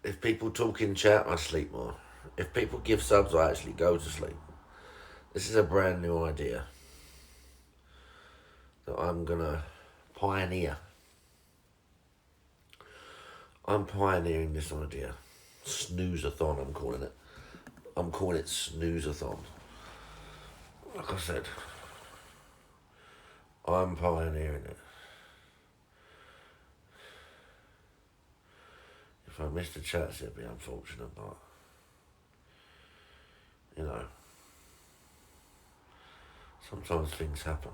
If people talk in chat, I sleep more. If people give subs, I actually go to sleep. This is a brand new idea that I'm gonna pioneer. I'm pioneering this idea. Snoozathon, I'm calling it. I'm calling it Snoozathon. Like I said, I'm pioneering it. If I miss the chats, it'd be unfortunate, but, you know, sometimes things happen.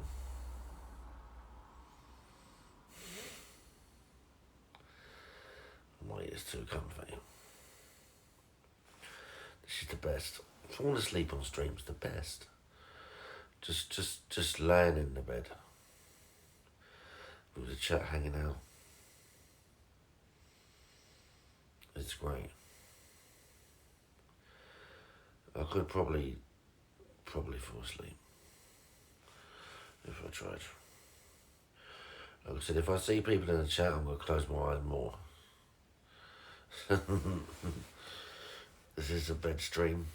My ears too comfy. This is the best. Falling asleep on stream's the best. Just laying in the bed with the chat hanging out. It's great. I could probably fall asleep if I tried. Like I said, if I see people in the chat, I'm going to close my eyes more. This is a bed stream.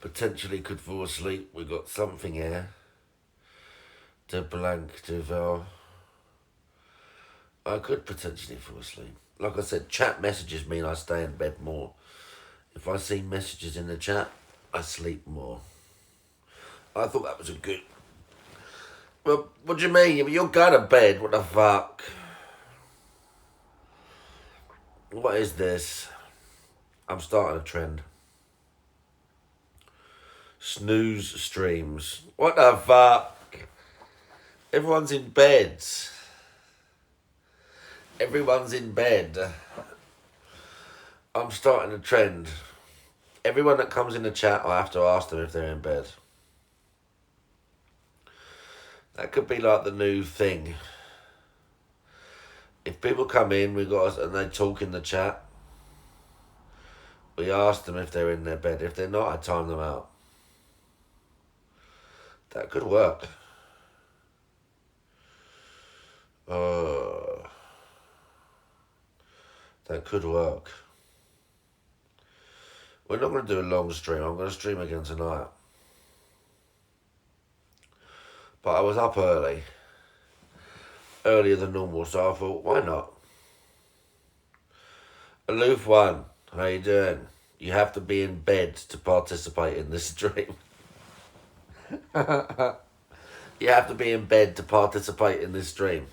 Potentially could fall asleep. We've got something here. De blank de vel. I could potentially fall asleep. Like I said, chat messages mean I stay in bed more. If I see messages in the chat, I sleep more. I thought that was a good... Well, what do you mean? You're going to bed. What the fuck? What is this? I'm starting a trend. Snooze streams. What the fuck? Everyone's in bed. Everyone's in bed. I'm starting a trend. Everyone that comes in the chat, I have to ask them if they're in bed. That could be like the new thing. If people come in, and they talk in the chat, we ask them if they're in their bed. If they're not, I time them out. That could work. That could work. We're not going to do a long stream. I'm going to stream again tonight. But I was up early. Earlier than normal, so I thought, why not? Aloof One, how you doing? You have to be in bed to participate in this stream. You have to be in bed to participate in this stream.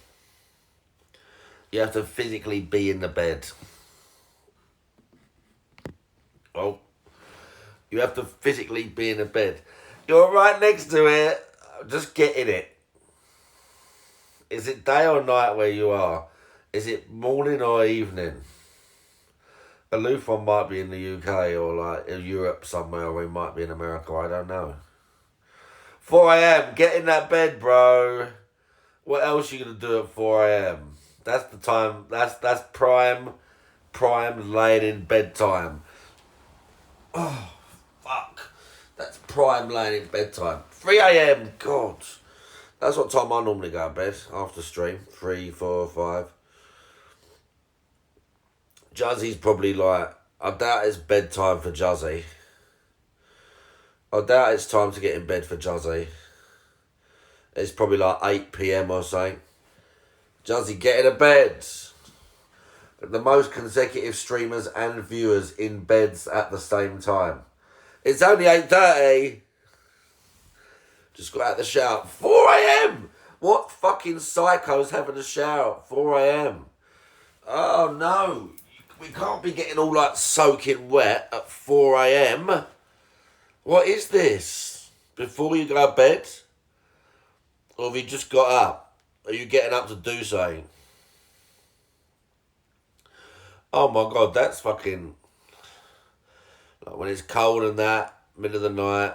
You have to physically be in the bed. Oh. You have to physically be in the bed. You're right next to it. Just get in it. Is it day or night where you are? Is it morning or evening? Aloof One might be in the UK or like in Europe somewhere, or he might be in America. I don't know. 4 a.m. Get in that bed, bro. What else are you going to do at 4 a.m.? That's the time. That's prime laying in bedtime. Oh, fuck. That's prime laying in bedtime. 3 a.m. God. That's what time I normally go to bed after stream. 3, 4, 5. Juzzy's probably like... I doubt it's bedtime for Juzzy. I doubt it's time to get in bed for Juzzy. It's probably like 8 p.m. or something. Juzzy, get in a bed. The most consecutive streamers and viewers in beds at the same time. It's only 8:30. Just got out the shower. 4 a.m. What fucking psycho's having a shower at 4 a.m? Oh no. We can't be getting all like soaking wet at 4 a.m. What is this? Before you go to bed? Or have you just got up? Are you getting up to do something? Oh my God, that's fucking... Like when it's cold and that, middle of the night.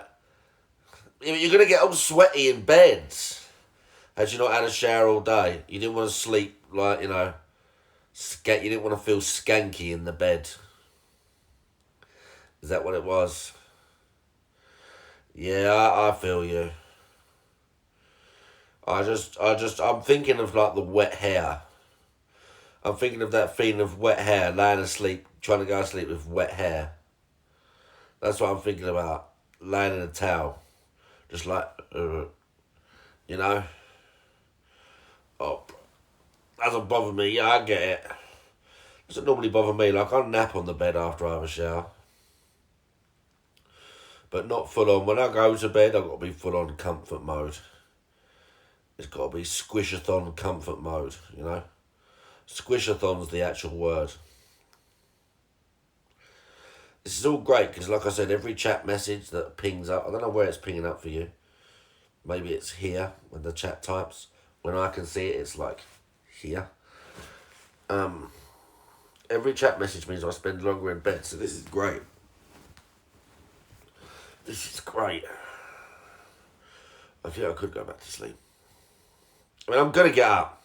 You're going to get all sweaty in bed. Had you not had a shower all day? You didn't want to sleep, like, you know... You didn't want to feel skanky in the bed. Is that what it was? Yeah, I feel you. I'm thinking of like the wet hair. I'm thinking of that feeling of wet hair, laying asleep, trying to go to sleep with wet hair. That's what I'm thinking about. Laying in a towel. Just like, you know? Oh, doesn't bother me. Yeah, I get it. Doesn't normally bother me. Like, I nap on the bed after I have a shower. But not full on. When I go to bed, I've got to be full on comfort mode. It's got to be squishathon comfort mode, you know? Squishathon's the actual word. This is all great because, like I said, every chat message that pings up, I don't know where it's pinging up for you. Maybe it's here when the chat types. When I can see it, it's like here. Every chat message means I spend longer in bed, so this is great. This is great. I think I could go back to sleep. I mean, I'm going to get up.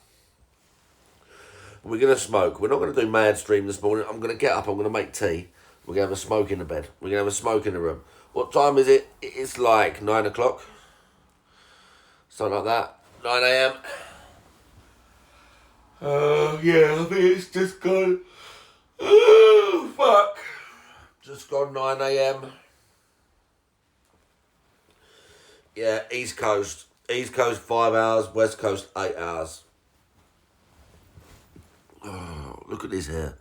We're going to smoke. We're not going to do mad stream this morning. I'm going to get up. I'm going to make tea. We're going to have a smoke in the bed. We're going to have a smoke in the room. What time is it? It's like 9 o'clock. Something like that. 9 a.m. Yeah, I think it's just gone. Oh, fuck. Just gone 9 a.m. Yeah, East Coast. East Coast 5 hours, West Coast 8 hours. Oh, look at this hair.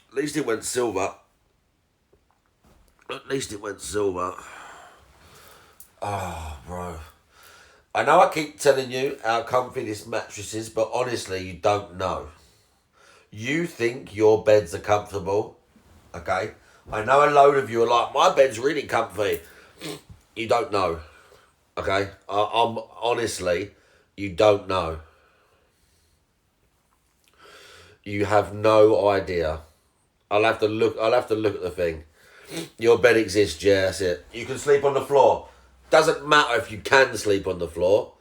At least it went silver. At least it went silver. Oh, bro. I know I keep telling you how comfy this mattress is, but honestly, you don't know. You think your beds are comfortable, okay? I know a load of you are like, my bed's really comfy. You don't know, okay? I'm honestly, you don't know. You have no idea. I'll have to look at the thing. Your bed exists, yeah, that's it. You can sleep on the floor. Doesn't matter if you can sleep on the floor.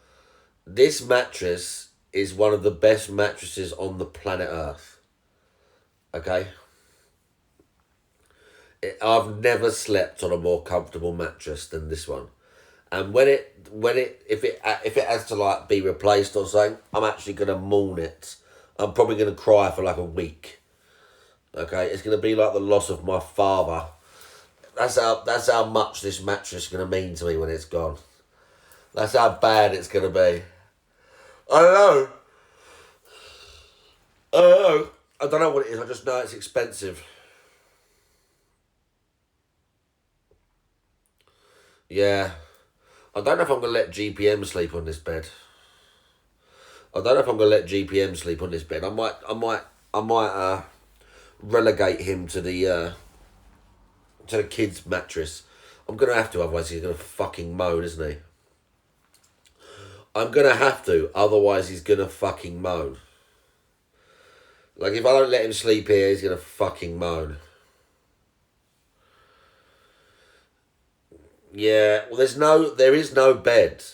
This mattress is one of the best mattresses on the planet Earth. Okay? I've never slept on a more comfortable mattress than this one. And if it has to like be replaced or something, I'm actually gonna mourn it. I'm probably gonna cry for like a week. Okay, it's gonna be like the loss of my father. That's how much this mattress is gonna mean to me when it's gone. That's how bad it's gonna be. I don't know. I don't know what it is. I just know it's expensive. Yeah. I don't know if I'm gonna let GPM sleep on this bed. I don't know if I'm gonna let GPM sleep on this bed. I might relegate him to the kids' mattress. I'm gonna have to, otherwise he's gonna fucking moan, isn't he? I'm gonna have to, otherwise he's gonna fucking moan. Like, if I don't let him sleep here, he's gonna fucking moan. Yeah, well, there is no bed.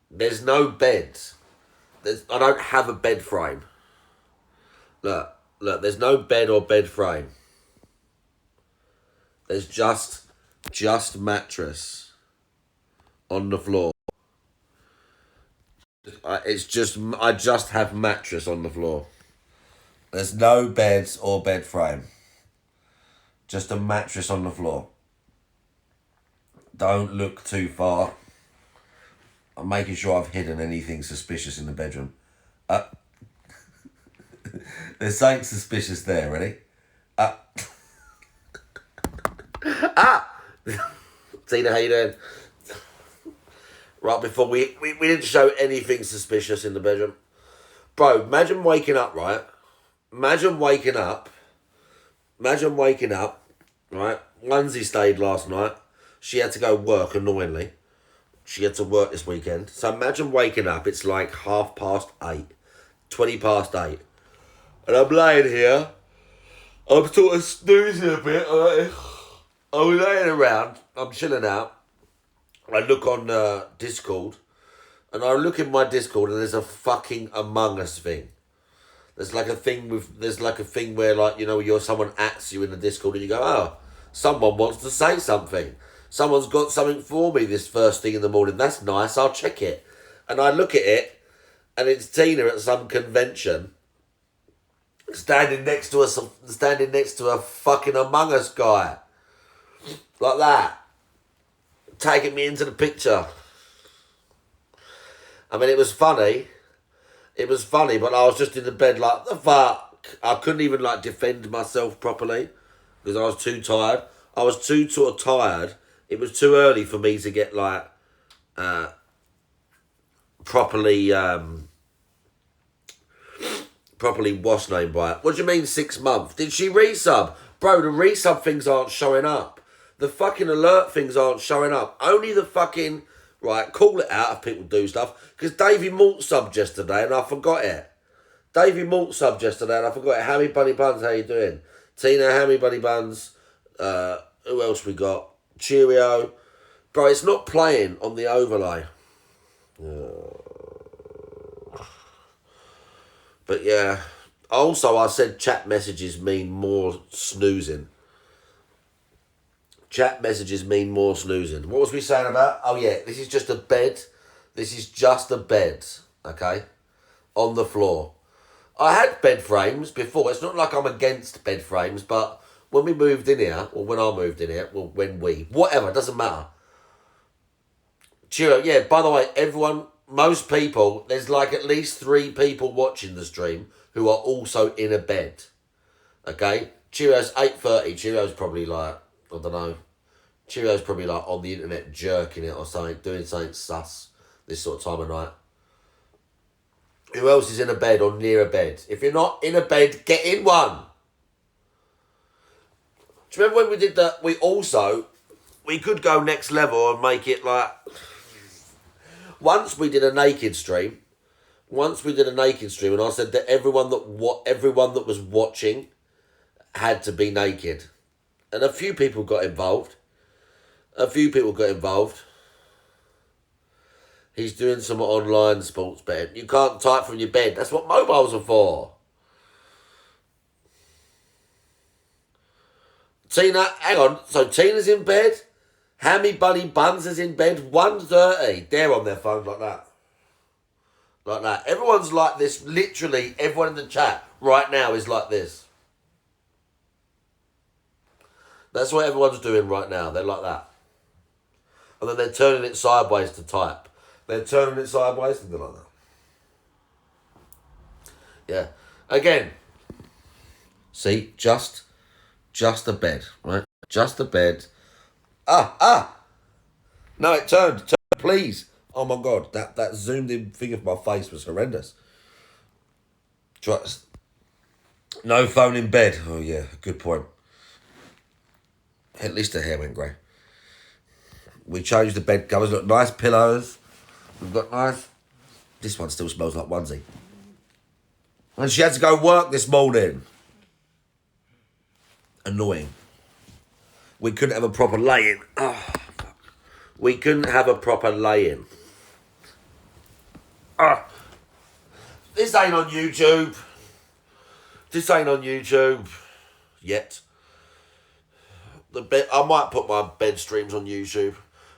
There's no bed. I don't have a bed frame. Look, there's no bed or bed frame. There's just mattress on the floor. I just have mattress on the floor. There's no beds or bed frame. Just a mattress on the floor. Don't look too far. I'm making sure I've hidden anything suspicious in the bedroom. There's something suspicious there, ready? Tina, how you doing? Right, before we didn't show anything suspicious in the bedroom. Bro, imagine waking up, right? Imagine waking up, right? Lindsay stayed last night. She had to go work, annoyingly. She had to work this weekend. So imagine waking up, it's like 8:30, 20 past 8. And I'm laying here. I'm sort of snoozing a bit. I'm laying around. I'm chilling out. I look on Discord. And I look in my Discord and there's a fucking Among Us thing. There's like a thing where, like, you know, someone acts you in the Discord and you go, oh, someone wants to say something. Someone's got something for me this first thing in the morning. That's nice. I'll check it. And I look at it and it's Tina at some convention. standing next to a fucking Among Us guy. Like that. Taking me into the picture. I mean, it was funny. It was funny, but I was just in the bed like, the fuck? I couldn't even, like, defend myself properly because I was too tired. I was too sort of tired. It was too early for me to get, like, properly, what's name by it. What do you mean 6 months? Did she resub? Bro, the resub things aren't showing up. The fucking alert things aren't showing up. Only the fucking... Right, call it out if people do stuff. Because Davey Malt subbed yesterday and I forgot it. Davey Malt subbed yesterday and I forgot it. Hammy Bunny Buns, how you doing? Tina, Hammy Bunny Buns. Who else we got? Cheerio. Bro, it's not playing on the overlay. But yeah. Also, I said chat messages mean more snoozing. Chat messages mean more snoozing. What was we saying about? Oh yeah, this is just a bed. This is just a bed, okay? On the floor. I had bed frames before. It's not like I'm against bed frames, but when we moved in here, or when I moved in here, well, whatever, doesn't matter. Cheerio. Yeah, by the way, everyone, most people, there's like at least 3 people watching the stream who are also in a bed. Okay? Cheerio's 8:30. Cheerio's probably like, I don't know. Cheerio's probably like on the internet jerking it or something, doing something sus this sort of time of night. Who else is in a bed or near a bed? If you're not in a bed, get in one. Do you remember when we did that? We could go next level and make it like... Once we did a naked stream and I said that everyone that was watching had to be naked. And a few people got involved. He's doing some online sports betting. You can't type from your bed. That's what mobiles are for. Tina, hang on. So Tina's in bed. Hammy Bunny Buns is in bed. 1:30. They're on their phones like that. Like that. Everyone's like this. Literally, everyone in the chat right now is like this. That's what everyone's doing right now. They're like that. And then they're turning it sideways to type. They're turning it sideways and they're like that. Yeah. Again. See, just a bed, right? Just a bed. No, it turned, please. Oh my God, that zoomed in thing of my face was horrendous. No phone in bed. Oh yeah, good point. At least the hair went grey. We changed the bed covers. Look, nice pillows. We've got nice... This one still smells like onesie. And she had to go work this morning. Annoying. We couldn't have a proper lay-in. Oh, fuck. We couldn't have a proper lay-in. This ain't on YouTube. Yet. I might put my bed streams on YouTube.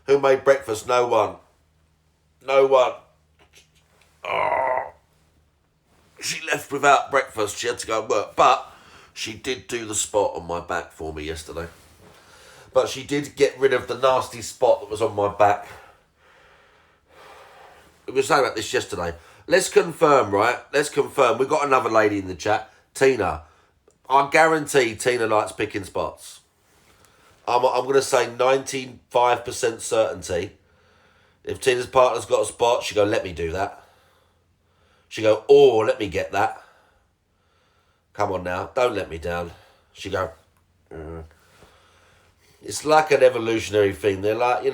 Who made breakfast? No one. Oh. She left without breakfast. She had to go and work. But she did do the spot on my back for me yesterday. But she did get rid of the nasty spot that was on my back. We were saying about this yesterday. Let's confirm, right? We've got another lady in the chat. Tina. I guarantee Tina likes picking spots. I'm going to say 95% certainty. If Tina's partner's got a spot, she go, let me do that. She go, oh, let me get that. Come on now, don't let me down. She go, It's like an evolutionary thing. They're like,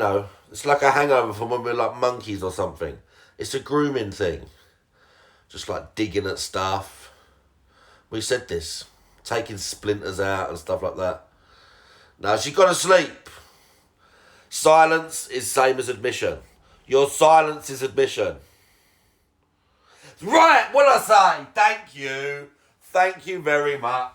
it's like a hangover from when we were like monkeys or something. It's a grooming thing. Just like digging at stuff. We said this. Taking splinters out and stuff like that. Now, she's got to sleep. Silence is same as admission. Your silence is admission. Right, what I say? Thank you. Thank you very much.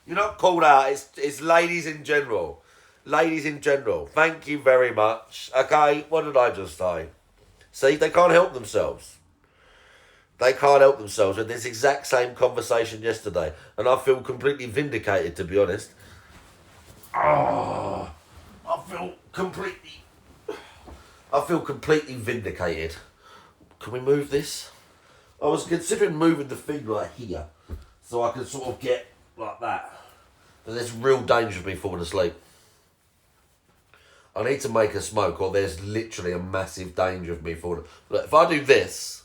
You're not called out. It's ladies in general. Ladies in general. Thank you very much. Okay, what did I just say? See, they can't help themselves. They can't help themselves. We had this exact same conversation yesterday, and I feel completely vindicated, to be honest. Oh, I feel completely vindicated. Can we move this? I was considering moving the thing like here, so I could sort of get like that. But there's real danger of me falling asleep. I need to make a smoke, or there's literally a massive danger of me falling. Look, if I do this,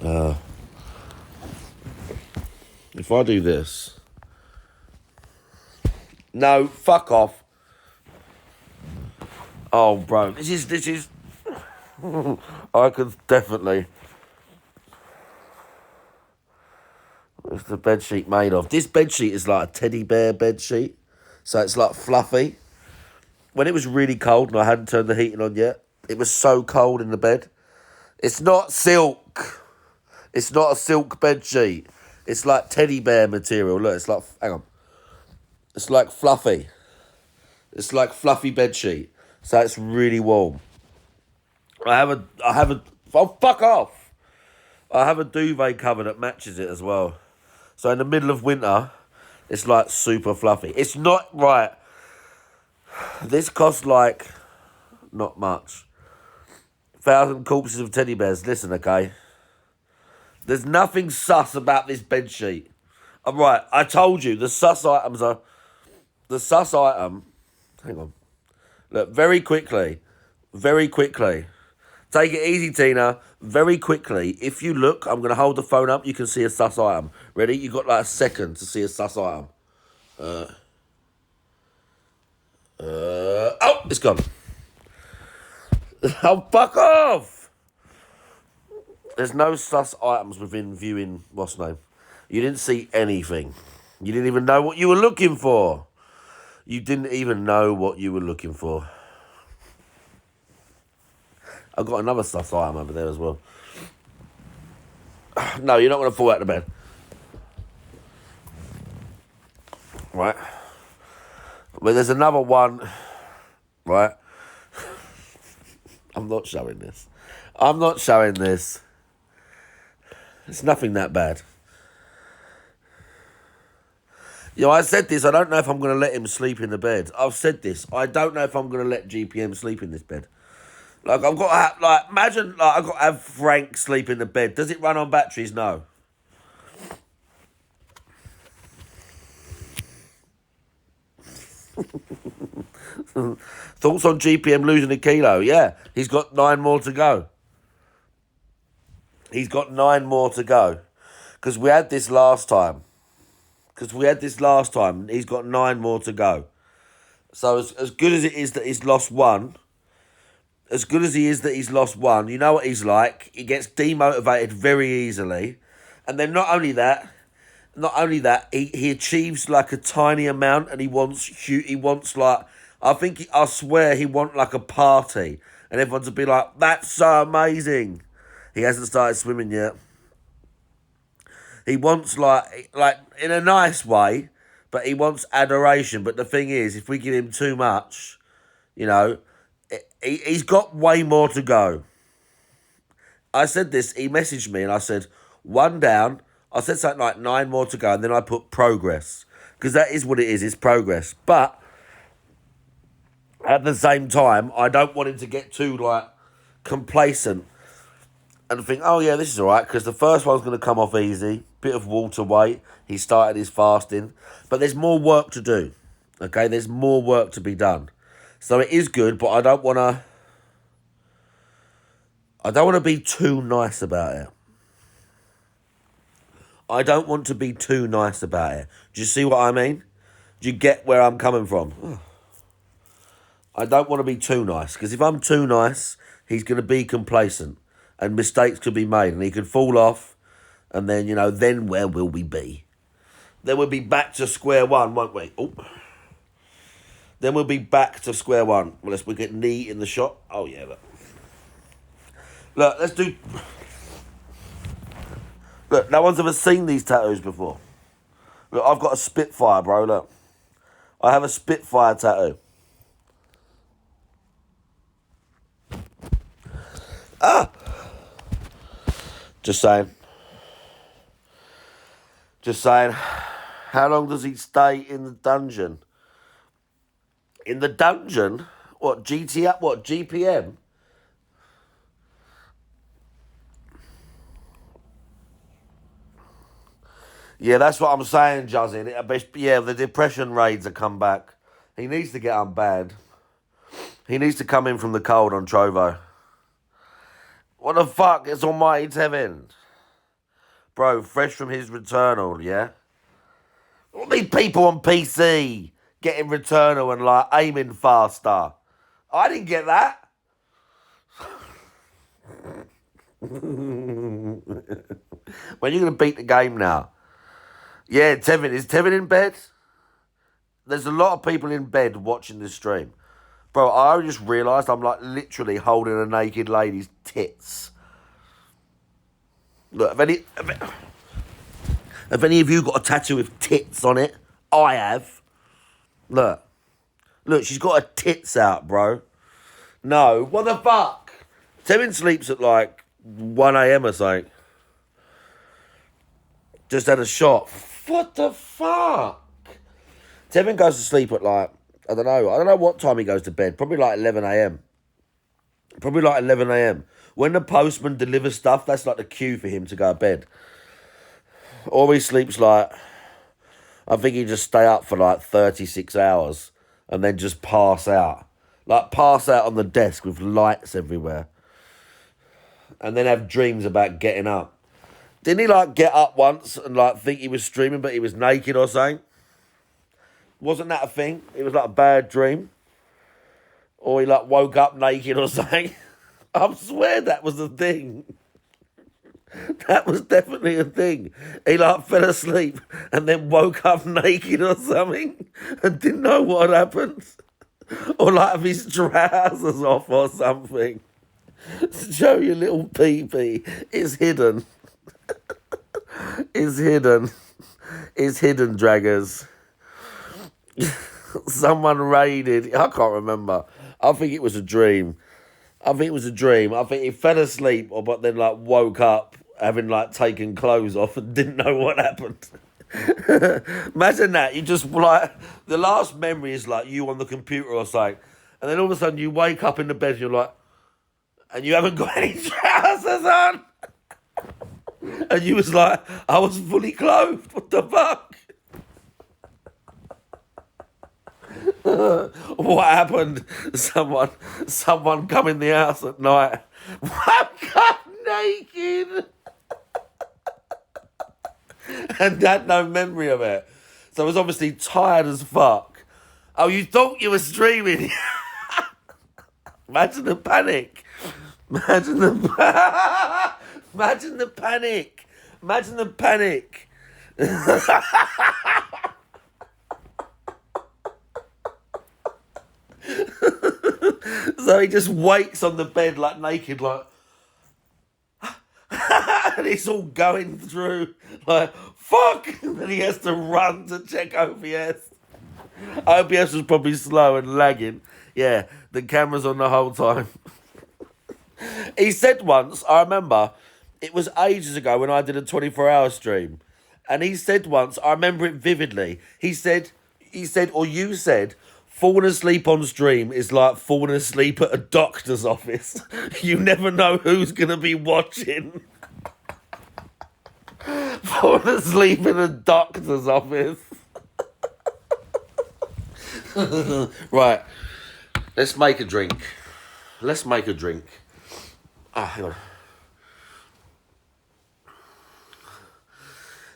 no, fuck off. Oh, bro, this is. I could definitely. What's the bedsheet made of? This bedsheet is like a teddy bear bedsheet. So it's like fluffy. When it was really cold and I hadn't turned the heating on yet, it was so cold in the bed. It's not silk. It's not a silk bedsheet. It's like teddy bear material. Look, it's like, hang on. It's like fluffy. It's like fluffy bedsheet. So it's really warm. Oh, fuck off. I have a duvet cover that matches it as well. So in the middle of winter, it's like super fluffy. It's not right. This costs like not much. 1,000 corpses of teddy bears. Listen, okay. There's nothing sus about this bedsheet. I'm right. I told you the sus items are. The sus item. Hang on. Look, very quickly. Take it easy, Tina. Very quickly. If you look, I'm going to hold the phone up. You can see a sus item. Ready? You got like a second to see a sus item. Oh, it's gone. Oh, fuck off! There's no sus items within viewing, what's the name? You didn't see anything. You didn't even know what you were looking for. You didn't even know what you were looking for. I've got another sus item over there as well. No, you're not going to fall out of bed. Right. But there's another one. Right. I'm not showing this. It's nothing that bad. You know, I said this. I don't know if I'm going to let him sleep in the bed. I've said this. I don't know if I'm going to let GPM sleep in this bed. Like, I've got to have, like, imagine, like, I've got to have Frank sleep in the bed. Does it run on batteries? No. Thoughts on GPM losing a kilo? Yeah, he's got 9 more to go. Because we had this last time. He's got 9 more to go. So as good as it is that he's lost one, you know what he's like. He gets demotivated very easily. And then not only that, he achieves like a tiny amount, and he wants like, I swear he wants like a party. And everyone to be like, that's so amazing. He hasn't started swimming yet. He wants like in a nice way, but he wants adoration. But the thing is, if we give him too much, you know, he's got way more to go. I said this, he messaged me and I said, 1 down. I said something like 9 more to go, and then I put progress. Because that is what it is, it's progress. But at the same time, I don't want him to get too like complacent and think, oh yeah, this is all right, because the first one's going to come off easy. Bit of water weight. He started his fasting. But there's more work to do. Okay, there's more work to be done. So it is good, but I don't want to be too nice about it. I don't want to be too nice about it. Do you see what I mean? Do you get where I'm coming from? I don't want to be too nice, because if I'm too nice, he's going to be complacent. And mistakes could be made, and he could fall off, and then, you know, then where will we be? Then we'll be back to square one, won't we? Oh. Then we'll be back to square one. Unless we get knee in the shot. Oh, yeah, look. Look, let's do... Look, no one's ever seen these tattoos before. Look, I've got a Spitfire, bro, look. I have a Spitfire tattoo. Ah! Just saying. Just saying. How long does he stay in the dungeon? In the dungeon? What, GTA? What, GPM? Yeah, that's what I'm saying, Juzzy. Yeah, the depression raids have come back. He needs to get unbanned. He needs to come in from the cold on Trovo. What the fuck? It's Almighty Tevin. Bro, fresh from his Returnal, yeah? All these people on PC getting Returnal and, like, aiming faster. I didn't get that. When are you going to beat the game now? Yeah, Tevin. Is Tevin in bed? There's a lot of people in bed watching this stream. Bro, I just realised I'm, like, literally holding a naked lady's tits. Look, have any of you got a tattoo with tits on it? I have. Look. Look, she's got her tits out, bro. No, what the fuck? Tevin sleeps at like 1 a.m. or something. Just had a shot. What the fuck? Tevin goes to sleep at like, I don't know what time he goes to bed. Probably like 11 a.m. Probably like 11 a.m. When the postman delivers stuff, that's like the cue for him to go to bed. Or he sleeps like, I think he just stay up for like 36 hours and then just pass out. Like pass out on the desk with lights everywhere. And then have dreams about getting up. Didn't he like get up once and like think he was streaming but he was naked or something? Wasn't that a thing? It was like a bad dream. Or he like woke up naked or something. I swear that was a thing. That was definitely a thing. He like fell asleep and then woke up naked or something and didn't know what had happened. Or like have his trousers off or something. Show your little pee-pee. It's hidden. It's hidden. It's hidden, draggers. Someone raided. I can't remember. I think it was a dream. I think he fell asleep but then like woke up having like taken clothes off and didn't know what happened. Imagine that. You just like, the last memory is like you on the computer or something. And then all of a sudden you wake up in the bed and you're like, and you haven't got any trousers on. And you was like, I was fully clothed. What the fuck? What happened? Someone come in the house at night. Woke up naked. And had no memory of it. So I was obviously tired as fuck. Oh, you thought you were streaming? Imagine the panic. Imagine the panic. Imagine the panic. So he just wakes on the bed like naked, like, and it's all going through like, fuck, and then he has to run to check OBS. OBS was probably slow and lagging. Yeah, the camera's on the whole time. He said once, I remember, it was ages ago when I did a 24-hour stream, and he said once, I remember it vividly, he said, or you said, falling asleep on stream is like falling asleep at a doctor's office. You never know who's going to be watching. Falling asleep in a doctor's office. Right. Let's make a drink. Hang on.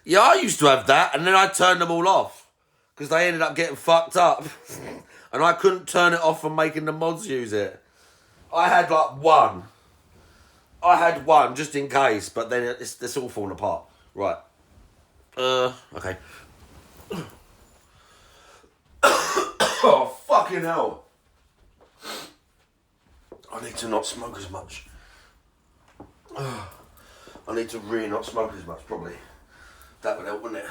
Yeah, I used to have that, and then I turned them all off because they ended up getting fucked up. And I couldn't turn it off from making the mods use it. I had like one. Just in case, but then it's all falling apart. Right. Okay. Oh, fucking hell. I need to not smoke as much. I need to really not smoke as much, probably. That would help, wouldn't it?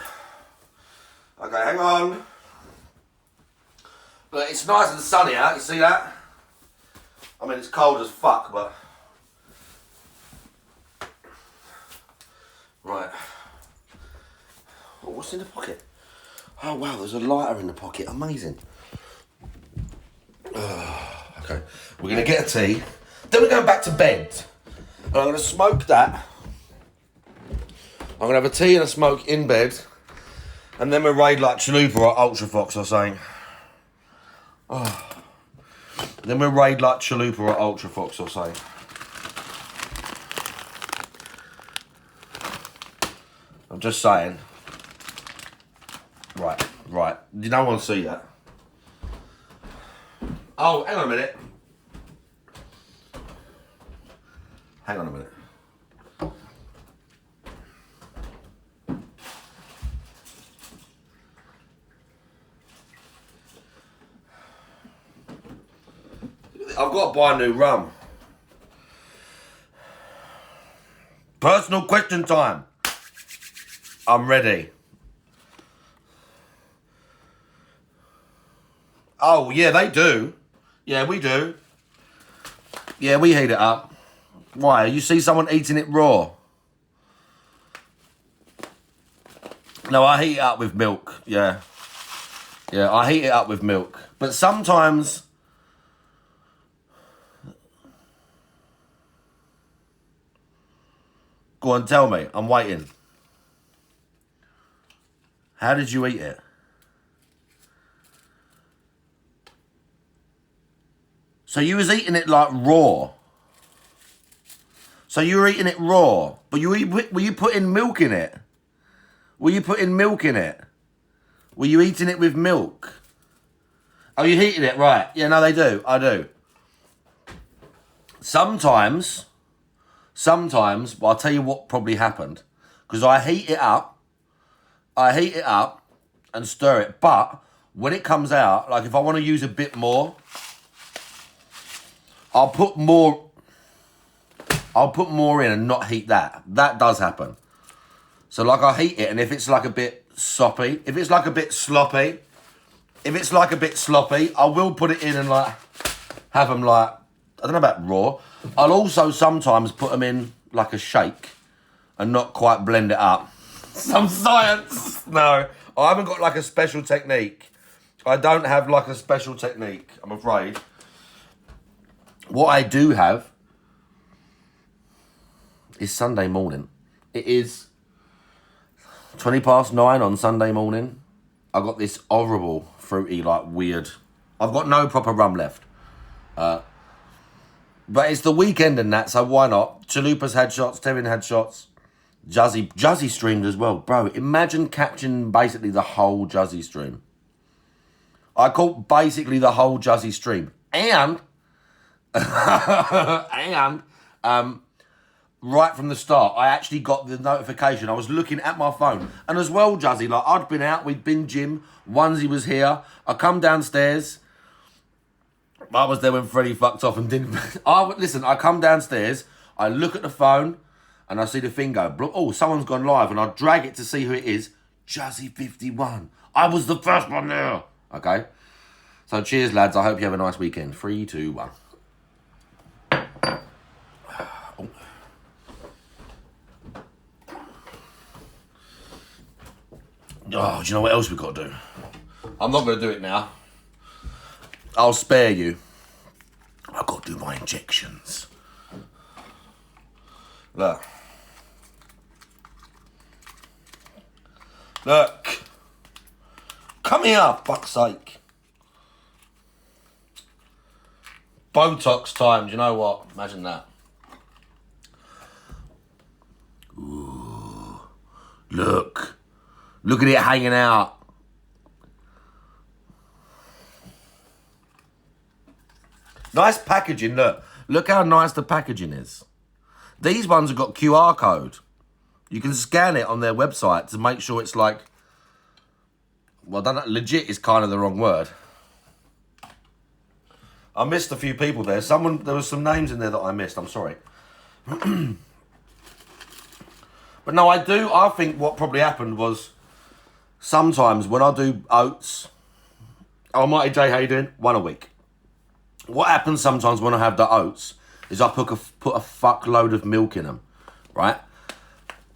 Okay, hang on. Look, it's nice and sunny out, you see that? I mean, it's cold as fuck, but... Right. Oh, what's in the pocket? Oh, wow, there's a lighter in the pocket. Amazing. Okay. We're going to get a tea. Then we're going back to bed. And I'm going to smoke that. I'm going to have a tea and a smoke in bed. And then we'll raid like Chalupa or Ultra Fox or something. Oh. Then we'll raid like Chalupa or Ultra Fox or something. I'm just saying. Right. You don't want to see that. Oh, hang on a minute. Hang on a minute. I've got to buy new rum. Personal question time. I'm ready. Oh, yeah, they do. Yeah, we do. Yeah, we heat it up. Why? You see someone eating it raw? No, I heat it up with milk. Yeah. Yeah, I heat it up with milk. But sometimes... Go on, tell me. I'm waiting. How did you eat it? So you was eating it like raw. So you were eating it raw, but were you putting milk in it? Were you putting milk in it? Were you eating it with milk? Oh, you heated it, right? Yeah, no, they do. I do. Sometimes, but I'll tell you what probably happened. Because I heat it up and stir it. But when it comes out, like if I want to use a bit more, I'll put more in and not heat that. That does happen. So like I heat it, and if it's like a bit sloppy, I will put it in and like have them like, I don't know about raw. I'll also sometimes put them in like a shake and not quite blend it up. Some science. No, I haven't got like a special technique. I don't have like a special technique, I'm afraid. What I do have is Sunday morning. It is 9:20 on Sunday morning. I got this horrible, fruity, like weird. I've got no proper rum left. But it's the weekend and that, so why not? Chalupa's had shots, Tevin had shots. Juzzy streamed as well. Bro, imagine catching basically the whole Juzzy stream. I caught basically the whole Juzzy stream. And right from the start, I actually got the notification. I was looking at my phone. And as well, Juzzy, like I'd been out, we'd been gym, Onesie was here. I come downstairs. I was there when Freddie fucked off and didn't... I come downstairs, I look at the phone, and I see the thing go, oh, someone's gone live, and I drag it to see who it is. Juzzy 51. I was the first one there. Okay? So cheers, lads. I hope you have a nice weekend. 3, 2, 1. Oh, do you know what else we've got to do? I'm not going to do it now. I'll spare you. I've got to do my injections. Look. Come here, fuck's sake. Botox time, do you know what? Imagine that. Ooh. Look. Look at it hanging out. Nice packaging, look. Look how nice the packaging is. These ones have got QR code. You can scan it on their website to make sure it's like... Well, legit is kind of the wrong word. I missed a few people there. There was some names in there that I missed. I'm sorry. But no, I think what probably happened was... Sometimes when I do oats... Oh, Mighty J, how you doing? 1 a week. What happens sometimes when I have the oats is I put a fuckload of milk in them, right?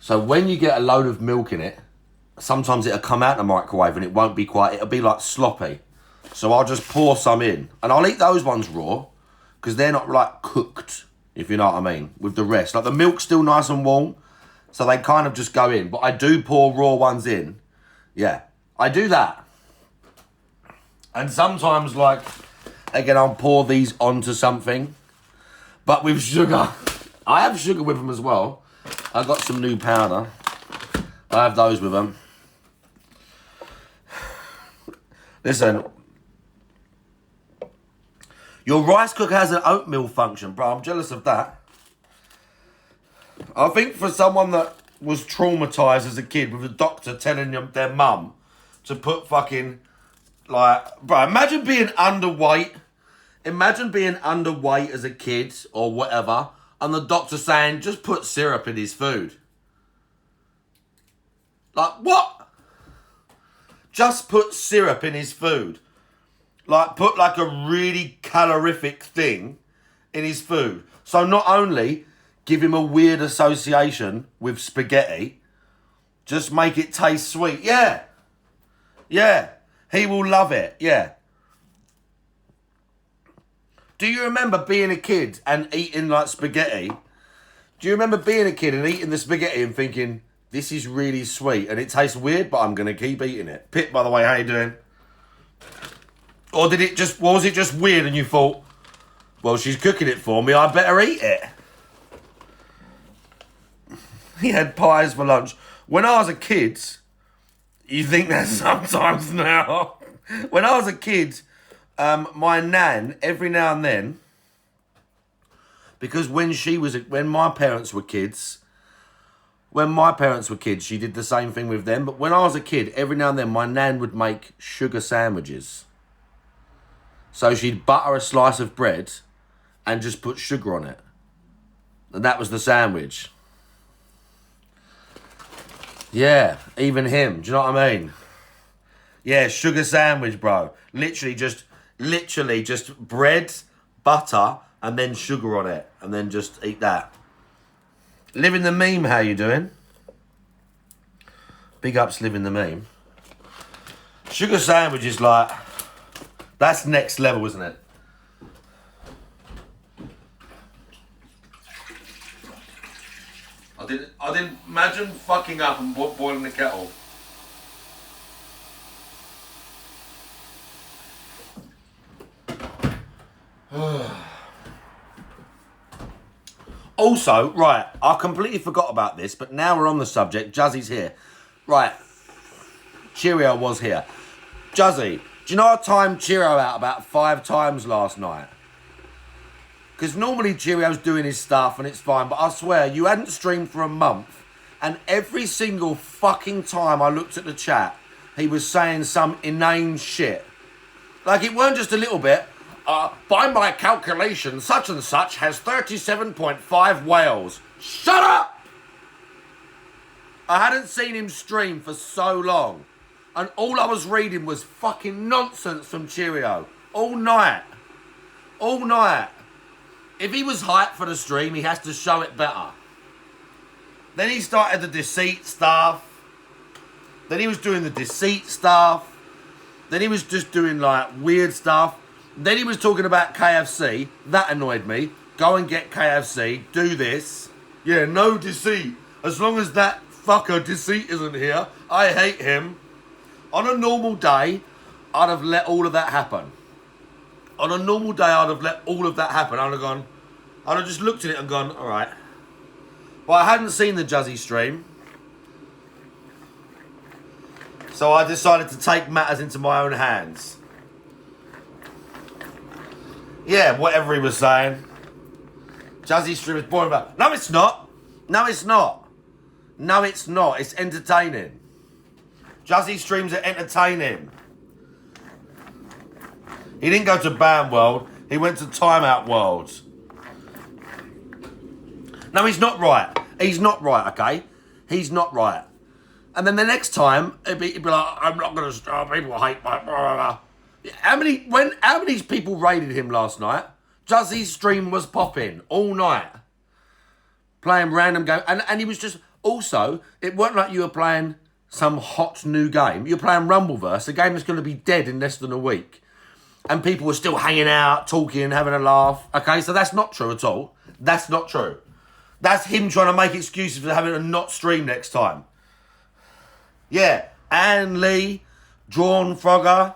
So when you get a load of milk in it, sometimes it'll come out the microwave and it won't be quite, it'll be like sloppy. So I'll just pour some in. And I'll eat those ones raw, because they're not like cooked, if you know what I mean, with the rest. Like the milk's still nice and warm, so they kind of just go in. But I do pour raw ones in. Yeah, I do that. And sometimes, like, again, I'll pour these onto something. But with sugar, I have sugar with them as well. I got some new powder. I have those with them. Listen, your rice cooker has an oatmeal function, bro. I'm jealous of that. I think for someone that was traumatised as a kid with a doctor telling them their mum to put fucking, like, bro, imagine being underweight. Imagine being underweight as a kid or whatever, and the doctor saying, just put syrup in his food. Like, what? Just put syrup in his food. Like, put like a really calorific thing in his food. So not only give him a weird association with spaghetti, just make it taste sweet. Yeah. Yeah. He will love it. Yeah. Do you remember being a kid and eating like spaghetti? Do you remember being a kid and eating the spaghetti and thinking, this is really sweet and it tastes weird, but I'm going to keep eating it? Pip, by the way, how you doing? Or was it just weird and you thought, well, she's cooking it for me, I better eat it? He had pies for lunch. When I was a kid, you think that sometimes now. When I was a kid, my nan, every now and then, because when my parents were kids, she did the same thing with them. But when I was a kid, every now and then, my nan would make sugar sandwiches. So she'd butter a slice of bread and just put sugar on it. And that was the sandwich. Yeah, even him. Do you know what I mean? Yeah, sugar sandwich, bro. Literally just bread, butter, and then sugar on it. And then just eat that. Living the meme, how you doing? Big ups, living the meme. Sugar sandwich is like, that's next level, isn't it? I didn't imagine fucking up and boiling the kettle. Also, right, I completely forgot about this, but now we're on the subject. Juzzy's here. Right, Cheerio was here. Juzzy, do you know I timed Cheerio out about 5 times last night? Because normally Cheerio's doing his stuff and it's fine, but I swear, you hadn't streamed for a month, and every single fucking time I looked at the chat, he was saying some inane shit. Like, it weren't just a little bit. By my calculation, such and such has 37.5 whales. Shut up! I hadn't seen him stream for so long, and all I was reading was fucking nonsense from Cheerio. All night. All night. If he was hyped for the stream, he has to show it better. Then he started the deceit stuff. Then he was doing the deceit stuff. Then he was just doing like weird stuff. Then he was talking about KFC. That annoyed me. Go and get KFC. Do this. Yeah, no deceit. As long as that fucker deceit isn't here, I hate him. On a normal day, I'd have let all of that happen. On a normal day, I'd have let all of that happen. I'd have just looked at it and gone, all right. But I hadn't seen the Juzzy stream. So I decided to take matters into my own hands. Yeah, whatever he was saying. Juzzy stream is boring, but no, it's not. No, it's not. No, it's not. It's entertaining. Juzzy streams are entertaining. He didn't go to Bam World. He went to Timeout World. No, he's not right. He's not right, okay? He's not right. And then the next time, he'd be like, I'm not going to stop. People hate my... Blah, blah. How many people raided him last night? Juzzy's stream was popping all night. Playing random games. And he was just... Also, it weren't like you were playing some hot new game. You're playing Rumbleverse, a game that's going to be dead in less than a week. And people were still hanging out, talking, having a laugh. Okay, so that's not true at all. That's not true. That's him trying to make excuses for having to not stream next time. Yeah, Anne Lee, Drawn Frogger.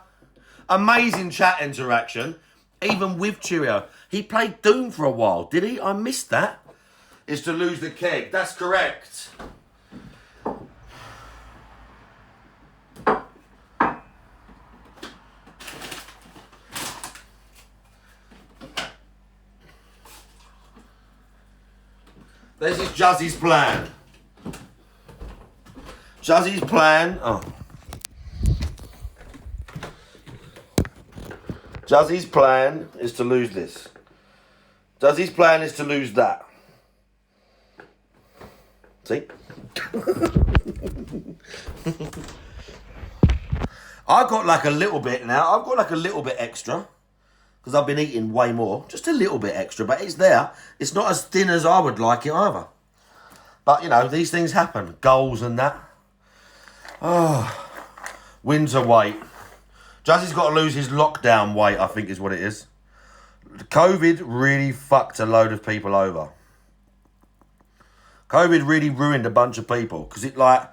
Amazing chat interaction, even with Cheerio. He played Doom for a while, did he? I missed that. Is to lose the keg. That's correct. This is Juzzy's plan. Juzzy's plan. Oh. Juzzy's plan is to lose this. Juzzy's plan is to lose that. See? I've got like a little bit now. I've got like a little bit extra. Because I've been eating way more. Just a little bit extra, but it's there. It's not as thin as I would like it either. But, you know, these things happen. Goals and that. Oh, winter weight. Juzzy's got to lose his lockdown weight, I think is what it is. COVID really fucked a load of people over. COVID really ruined a bunch of people. Because it like,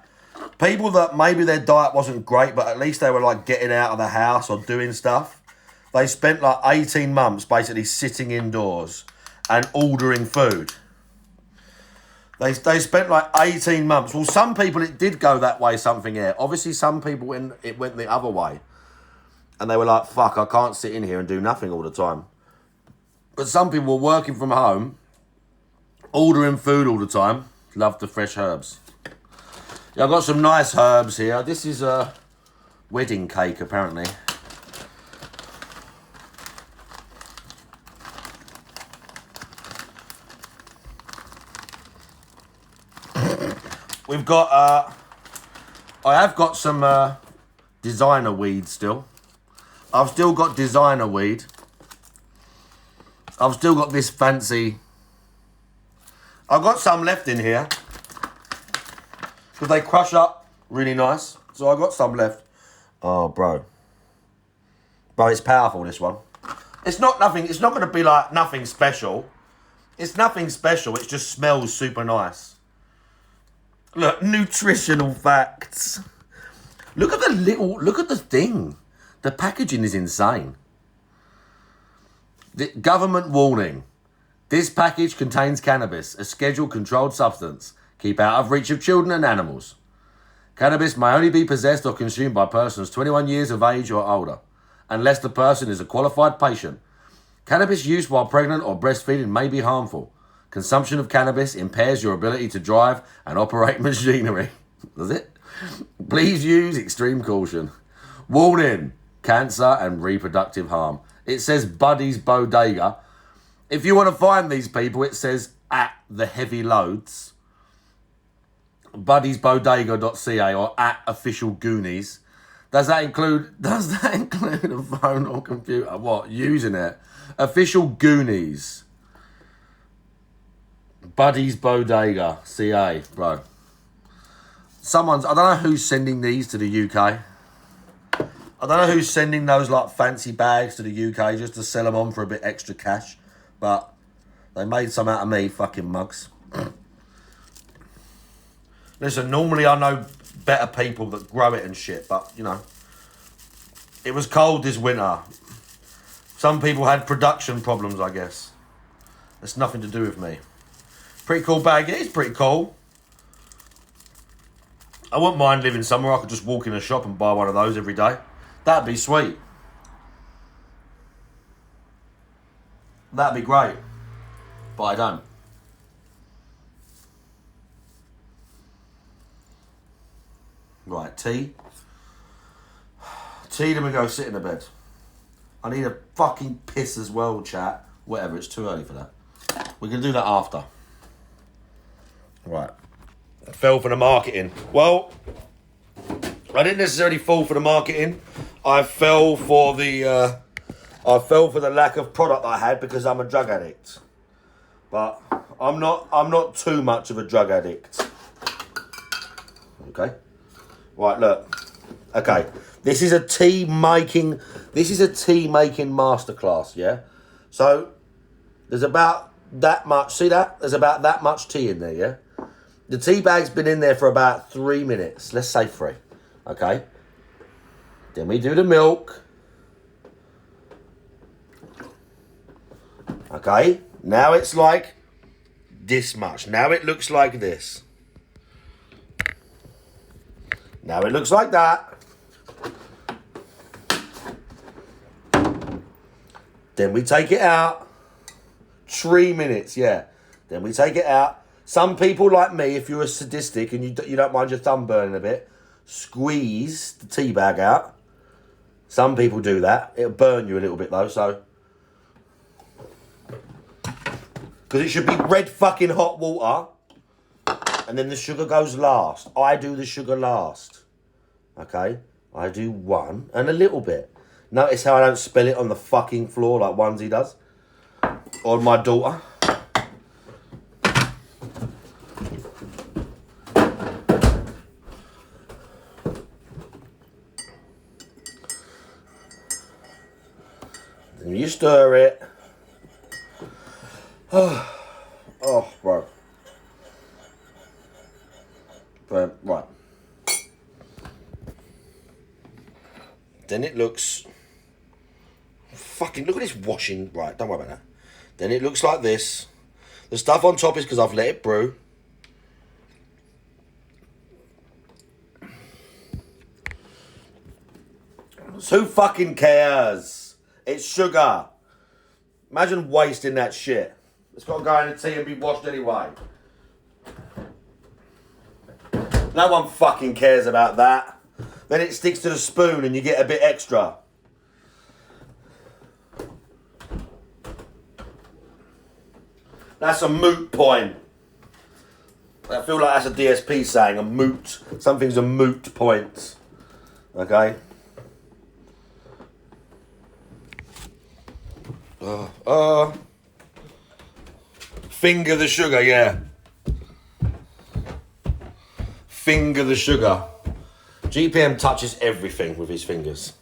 people that maybe their diet wasn't great, but at least they were like getting out of the house or doing stuff. They spent like 18 months basically sitting indoors and ordering food. They spent like 18 months. Well, some people, it did go that way, something here. Obviously, some people, it went the other way. And they were like, fuck, I can't sit in here and do nothing all the time. But some people were working from home, ordering food all the time. Love the fresh herbs. Yeah, I've got some nice herbs here. This is a wedding cake, apparently. We've got, I have got some designer weed still. I've still got designer weed. I've still got this fancy. I've got some left in here. Because they crush up really nice. So I've got some left. Oh, bro. Bro, it's powerful, this one. It's not nothing, it's not going to be like nothing special. It's nothing special, it just smells super nice. Look, nutritional facts. Look at the thing. The packaging is insane. The government warning. This package contains cannabis, a scheduled controlled substance. Keep out of reach of children and animals. Cannabis may only be possessed or consumed by persons 21 years of age or older, unless the person is a qualified patient. Cannabis use while pregnant or breastfeeding may be harmful. Consumption of cannabis impairs your ability to drive and operate machinery. Does it? Please use extreme caution. Warning, cancer and reproductive harm. It says Buddy's Bodega. If you want to find these people, it says at the heavy loads. buddysbodega.ca or at official Goonies. Does that include a phone or computer? What? Using it? Official Goonies. Buddy's Bodega, CA, bro. I don't know who's sending these to the UK. I don't know who's sending those like fancy bags to the UK just to sell them on for a bit extra cash. But they made some out of me, fucking mugs. Listen, normally I know better people that grow it and shit, but, you know, it was cold this winter. Some people had production problems, I guess. It's nothing to do with me. Pretty cool bag. It is pretty cool. I wouldn't mind living somewhere I could just walk in a shop and buy one of those every day. That'd be sweet. That'd be great. But I don't. Right, tea. Tea, then we go sit in the bed. I need a fucking piss as well, chat. Whatever, it's too early for that. We can do that after. Right. I fell for the marketing. Well, I didn't necessarily fall for the marketing. I fell for the lack of product I had because I'm a drug addict. But I'm not too much of a drug addict. Okay. Right, look. Okay. This is a tea making masterclass, yeah? So there's about that much, see that? There's about that much tea in there, yeah? The tea bag's been in there for about 3 minutes. Let's say 3. Okay. Then we do the milk. Okay. Now it's like this much. Now it looks like this. Now it looks like that. Then we take it out. 3 minutes, yeah. Then we take it out. Some people like me, if you're a sadistic and you don't mind your thumb burning a bit, squeeze the tea bag out. Some people do that. It'll burn you a little bit though, so. Because it should be red fucking hot water. And then the sugar goes last. I do the sugar last. Okay? I do 1 and a little bit. Notice how I don't spill it on the fucking floor like Onesie does. Or my daughter. Then you stir it. Oh, bro. Right. Then it looks... Fucking look at this washing. Right, don't worry about that. Then it looks like this. The stuff on top is because I've let it brew. So who fucking cares? It's sugar. Imagine wasting that shit. It's got to go in the tea and be washed anyway. No one fucking cares about that. Then it sticks to the spoon and you get a bit extra. That's a moot point. I feel like that's a DSP saying, a moot. Something's a moot point. Okay? Finger the sugar, yeah. Finger the sugar. GPM touches everything with his fingers.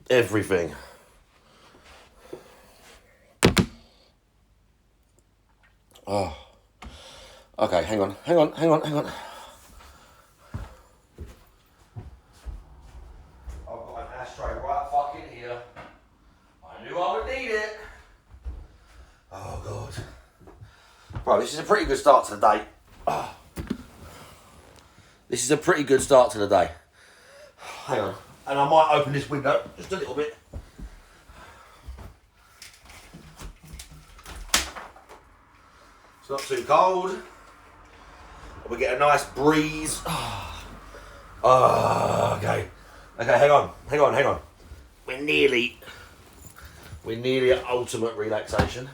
Everything. Oh. Okay, hang on. I've got an ashtray right fucking here. I knew I would need it. Oh, God. Bro, this is a pretty good start to the day. Oh. This is a pretty good start to the day. Hang on. And I might open this window just a little bit. It's not too cold. We get a nice breeze. Oh, okay. Okay, hang on. We're nearly at ultimate relaxation.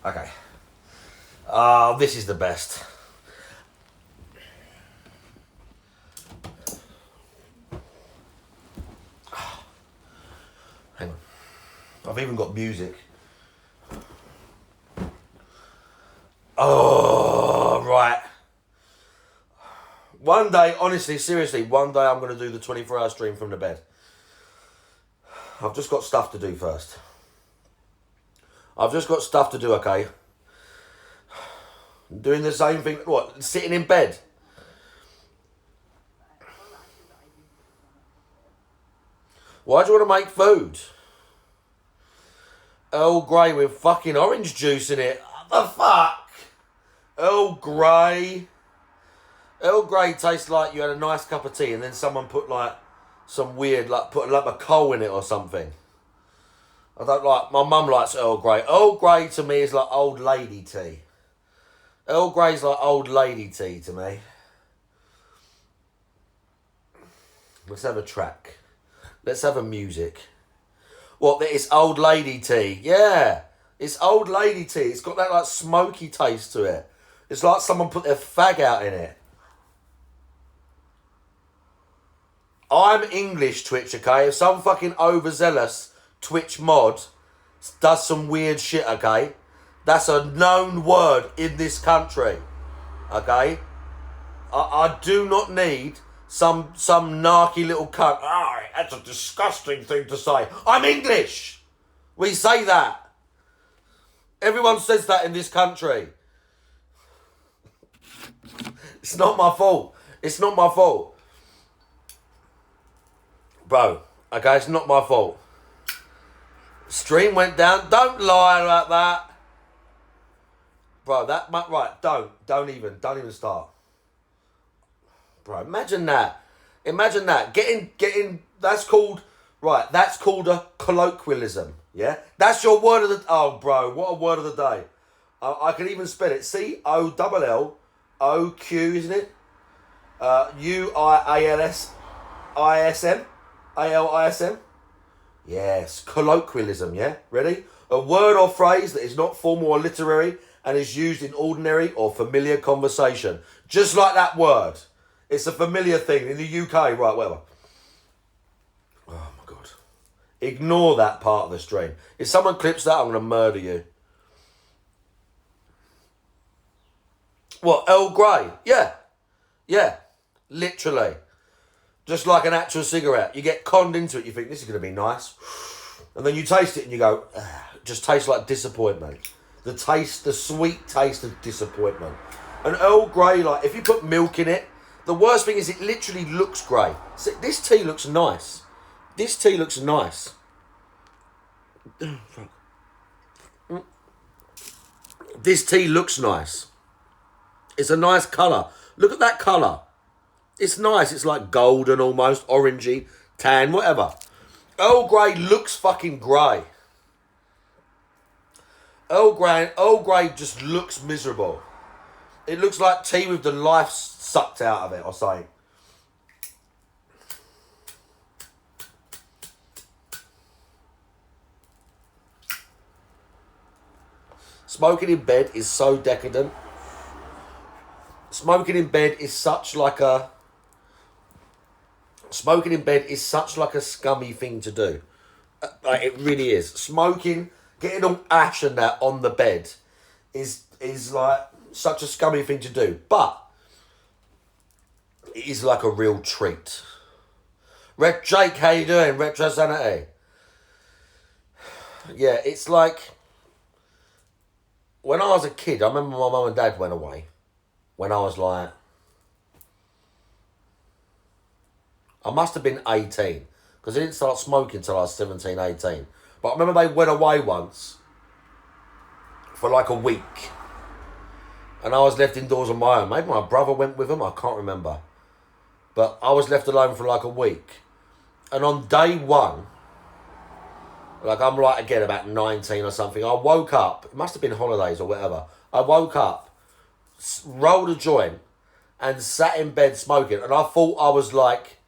Okay. This is the best. Hang on. I've even got music. Oh, right. One day, honestly, seriously, one day I'm going to do the 24-hour stream from the bed. I've just got stuff to do first. Okay? Doing the same thing, what, sitting in bed? Why do you want to make food? Earl Grey with fucking orange juice in it. What the fuck? Earl Grey. Earl Grey tastes like you had a nice cup of tea and then someone put like some weird, like put like a coal in it or something. I don't like, my mum likes Earl Grey. Earl Grey to me is like old lady tea. Earl Grey's like old lady tea to me. Let's have a track. Let's have a music. What, it's old lady tea? Yeah, it's old lady tea. It's got that like smoky taste to it. It's like someone put their fag out in it. I'm English, Twitch, okay? If some fucking overzealous Twitch mod does some weird shit, okay? That's a known word in this country, okay? I do not need some narky little cunt. Oh, that's a disgusting thing to say. I'm English. We say that. Everyone says that in this country. It's not my fault. It's not my fault. Bro, okay, it's not my fault. Stream went down. Don't lie about that. Bro, right, don't even start. Bro, imagine that. Getting, that's called a colloquialism, yeah? That's your word of the, oh, bro, what a word of the day. I can even spell it. COLLOQ, isn't it? UIALSISM. Yes, colloquialism, yeah? Ready? A word or phrase that is not formal or literary and is used in ordinary or familiar conversation. Just like that word. It's a familiar thing in the UK, right, whatever. Oh, my God. Ignore that part of the stream. If someone clips that, I'm going to murder you. What, Earl Grey? Yeah. Literally. Just like an actual cigarette. You get conned into it, you think, this is going to be nice. And then you taste it and you go, it just tastes like disappointment. The sweet taste of disappointment. And Earl Grey, like, if you put milk in it, the worst thing is it literally looks grey. See, this tea looks nice. This tea looks nice. This tea looks nice. It's a nice colour. Look at that colour. It's nice. It's like golden almost, orangey, tan, whatever. Earl Grey looks fucking grey. Earl Grey just looks miserable. It looks like tea with the life sucked out of it or something. Smoking in bed is so decadent. Smoking in bed is such like a scummy thing to do. Like, it really is. Smoking, getting all ash and that on the bed is like such a scummy thing to do. But it is like a real treat. Jake, how you doing? Retro Sanity. Yeah, it's like when I was a kid, I remember my mum and dad went away when I was like, I must have been 18 because I didn't start smoking until I was 17, 18. But I remember they went away once for like a week and I was left indoors on my own. Maybe my brother went with them, I can't remember. But I was left alone for like a week. And on day one, like I'm like again about 19 or something, I woke up, it must have been holidays or whatever. I woke up, rolled a joint and sat in bed smoking, and I thought I was like,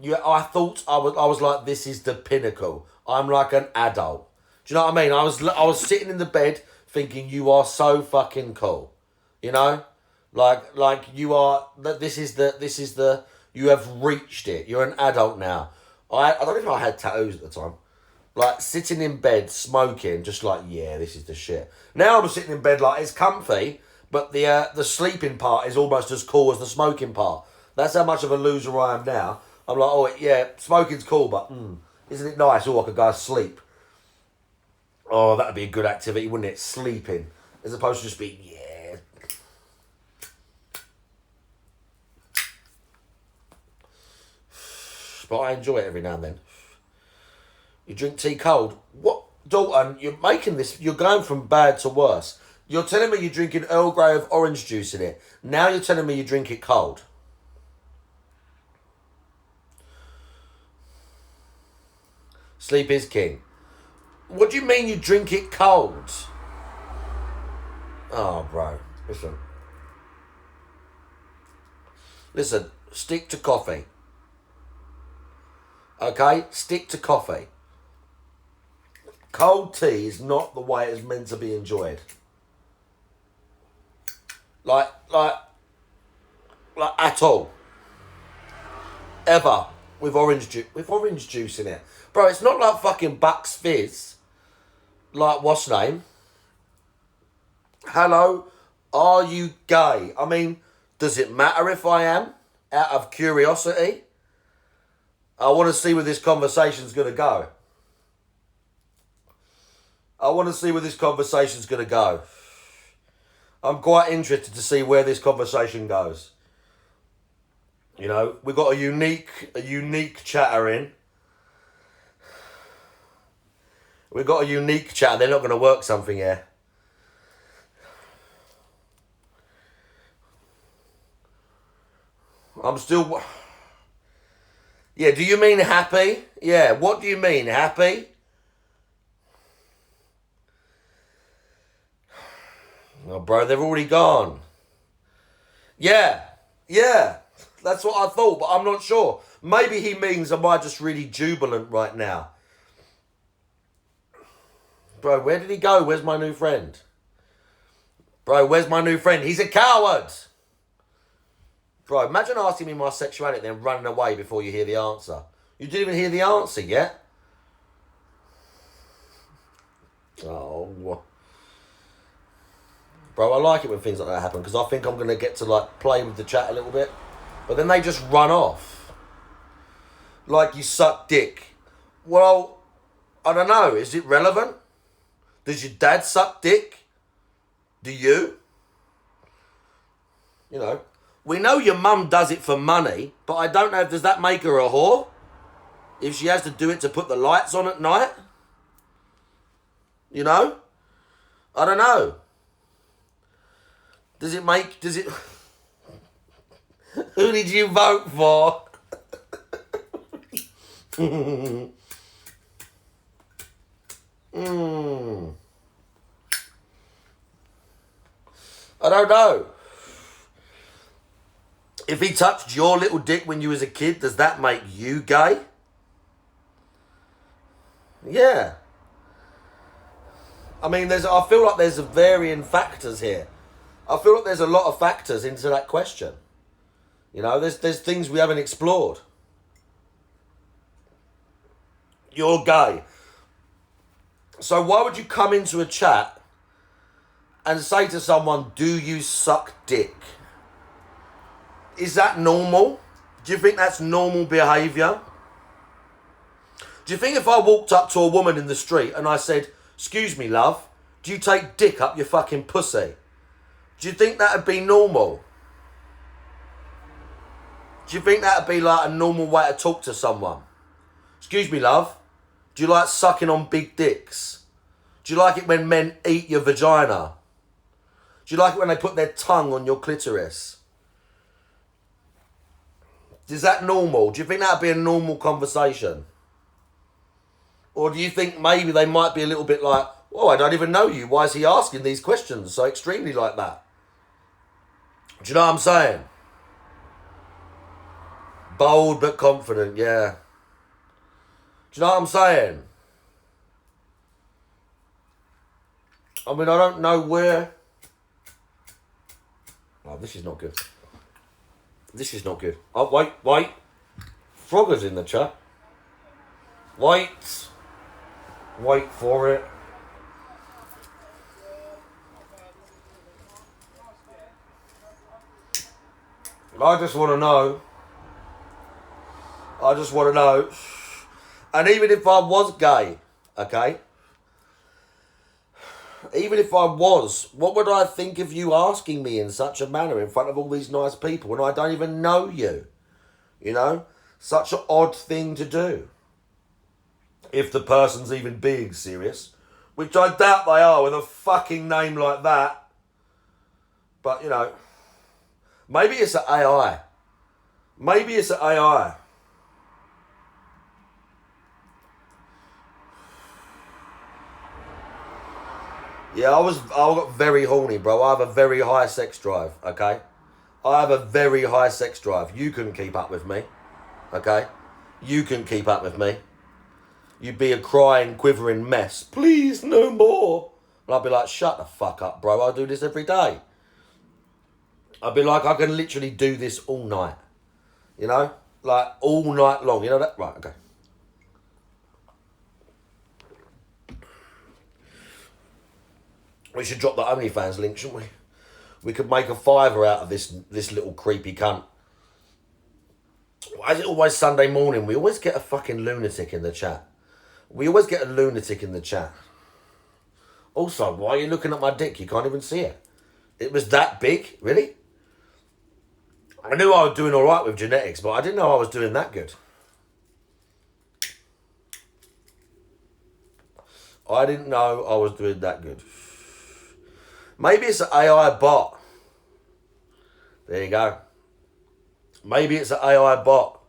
I was like, this is the pinnacle. I'm like an adult. Do you know what I mean? I was sitting in the bed thinking, you are so fucking cool. You know? Like you are, this is the, you have reached it. You're an adult now. I don't know if I had tattoos at the time. Like, sitting in bed, smoking, just like, yeah, this is the shit. Now I'm sitting in bed like, it's comfy, but the sleeping part is almost as cool as the smoking part. That's how much of a loser I am now. I'm like, oh, yeah, smoking's cool, but isn't it nice? Oh, I could go to sleep. Oh, that'd be a good activity, wouldn't it? Sleeping. As opposed to just being, yeah. But I enjoy it every now and then. You drink tea cold. What? Dalton, you're making this, you're going from bad to worse. You're telling me you're drinking Earl Grey with orange juice in it. Now you're telling me you drink it cold. Sleep is king. What do you mean you drink it cold? Oh, bro. Listen, stick to coffee. Okay? Stick to coffee. Cold tea is not the way it's meant to be enjoyed. Like at all. Ever. With orange juice in it. Bro, it's not like fucking Bucks Fizz. like, what's name? Hello, are you gay? I mean, does it matter if I am? Out of curiosity? I want to see where this conversation's going to go. I'm quite interested to see where this conversation goes. You know, we've got a unique chatter in. We've got a unique chatter. They're not going to work something here. I'm still... Yeah, do you mean happy? Yeah, what do you mean, happy? Oh, bro, they've already gone. Yeah, that's what I thought, but I'm not sure. Maybe he means, am I just really jubilant right now? Bro, where did he go? Where's my new friend? He's a coward. Bro, imagine asking me my sexuality and then running away before you hear the answer. You didn't even hear the answer yet. Oh. Bro, I like it when things like that happen because I think I'm going to get to, like, play with the chat a little bit. But then they just run off. Like you suck dick. Well, I don't know. Is it relevant? Does your dad suck dick? Do you? You know. We know your mum does it for money, but I don't know, does that make her a whore? If she has to do it to put the lights on at night? You know? I don't know. Does it... Who did you vote for? I don't know. If he touched your little dick when you was a kid, does that make you gay? Yeah. I mean, I feel like there's varying factors here. I feel like there's a lot of factors into that question. You know, there's things we haven't explored. You're gay. So why would you come into a chat and say to someone, do you suck dick? Is that normal? Do you think that's normal behaviour? Do you think if I walked up to a woman in the street and I said, excuse me, love, do you take dick up your fucking pussy? Do you think that would be normal? Do you think that would be like a normal way to talk to someone? Excuse me, love, do you like sucking on big dicks? Do you like it when men eat your vagina? Do you like it when they put their tongue on your clitoris? Is that normal? Do you think that would be a normal conversation? Or do you think maybe they might be a little bit like, oh, I don't even know you. Why is he asking these questions so extremely like that? Do you know what I'm saying? Bold but confident, yeah. Do you know what I'm saying? I mean, I don't know where... Oh, this is not good. This is not good. Oh, wait. Frogger's in the chat. Wait for it. I just want to know. And even if I was gay, okay? Even if I was, what would I think of you asking me in such a manner in front of all these nice people when I don't even know you? You know? Such an odd thing to do. If the person's even being serious. Which I doubt they are with a fucking name like that. But, you know. Maybe it's an AI. Yeah, I got very horny, bro. I have a very high sex drive, okay? I have a very high sex drive. You couldn't keep up with me, okay? You couldn't keep up with me. You'd be a crying, quivering mess. Please, no more. And I'd be like, shut the fuck up, bro. I do this every day. I'd be like, I can literally do this all night. You know? Like, all night long. You know that? Right, okay. We should drop the OnlyFans link, shouldn't we? We could make a fiver out of this little creepy cunt. Why is it always Sunday morning? We always get a fucking lunatic in the chat. We always get a lunatic in the chat. Also, why are you looking at my dick? You can't even see it. It was that big? Really? I knew I was doing alright with genetics, but I didn't know I was doing that good. I didn't know I was doing that good. Maybe it's an AI bot. There you go. Maybe it's an AI bot.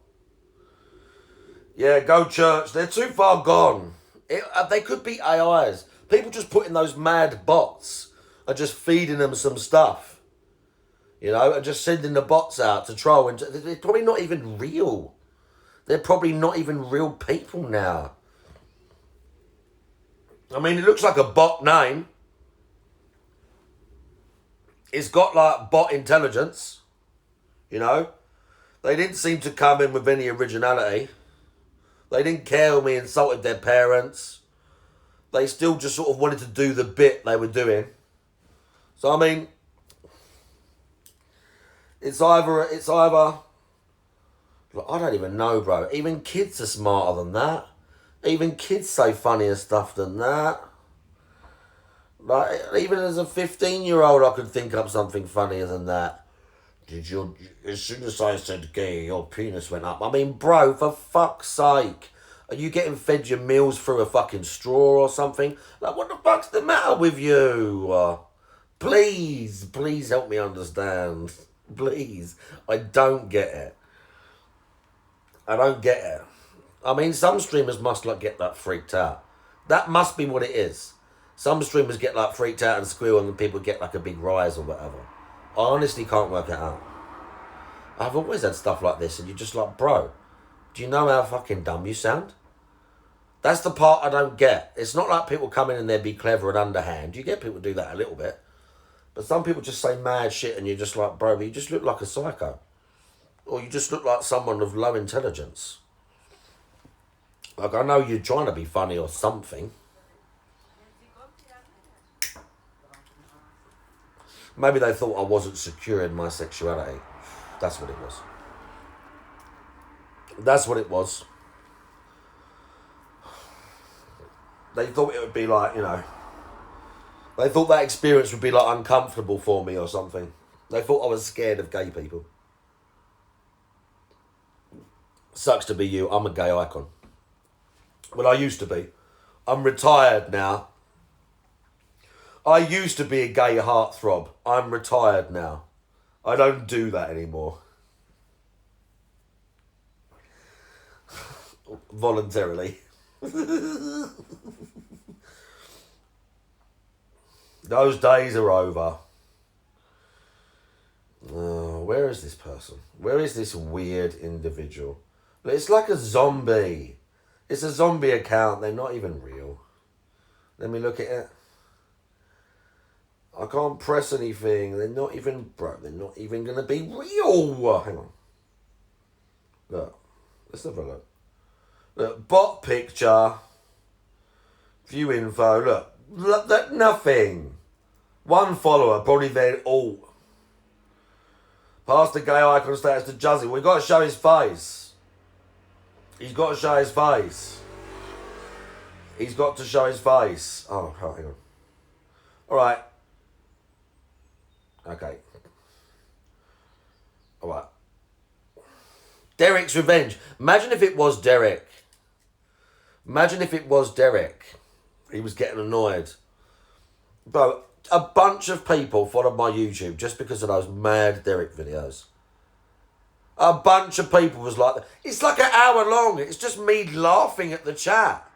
Yeah, go church. They're too far gone. They could be AIs. People just putting those mad bots and just feeding them some stuff. You know, and just sending the bots out to troll. And they're probably not even real. They're probably not even real people now. I mean, it looks like a bot name. It's got like bot intelligence. You know? They didn't seem to come in with any originality. They didn't care when we insulted their parents. They still just sort of wanted to do the bit they were doing. So, I mean, it's either, look, I don't even know, bro. Even kids are smarter than that. Even kids say funnier stuff than that. Like, even as a 15-year-old, I could think up something funnier than that. As soon as I said gay, your penis went up. I mean, bro, for fuck's sake. Are you getting fed your meals through a fucking straw or something? Like, what the fuck's the matter with you? Please help me understand. Please. I don't get it. I don't get it. I mean, some streamers must like get that freaked out. That must be what it is. Some streamers get like freaked out and squeal and people get like a big rise or whatever. I honestly can't work it out. I've always had stuff like this and you're just like, bro, do you know how fucking dumb you sound? That's the part I don't get. It's not like people come in and they be clever and underhand. You get people do that a little bit. But some people just say mad shit and you're just like, bro, you just look like a psycho. Or you just look like someone of low intelligence. Like, I know you're trying to be funny or something. Maybe they thought I wasn't secure in my sexuality. That's what it was. That's what it was. They thought it would be like, you know, they thought that experience would be like uncomfortable for me or something. They thought I was scared of gay people. Sucks to be you. I'm a gay icon. Well, I used to be. I'm retired now. I used to be a gay heartthrob. I'm retired now. I don't do that anymore. Voluntarily. Those days are over. Where is this person? Where is this weird individual? It's like a zombie. It's a zombie account. They're not even real. Let me look at it. I can't press anything. They're not even, bro, they're not even going to be real. Hang on. Look. Let's have a look. Look, bot picture. View info. Look, nothing. One follower, probably their alt. Past the gay icon status to Juzzy. We've got to show his face. He's got to show his face. He's got to show his face. Oh, hang on. Alright. Okay. Alright. Derek's Revenge. Imagine if it was Derek. Imagine if it was Derek. He was getting annoyed. Bro, a bunch of people followed my YouTube just because of those mad Derek videos. A bunch of people was like, it's like an hour long. It's just me laughing at the chat.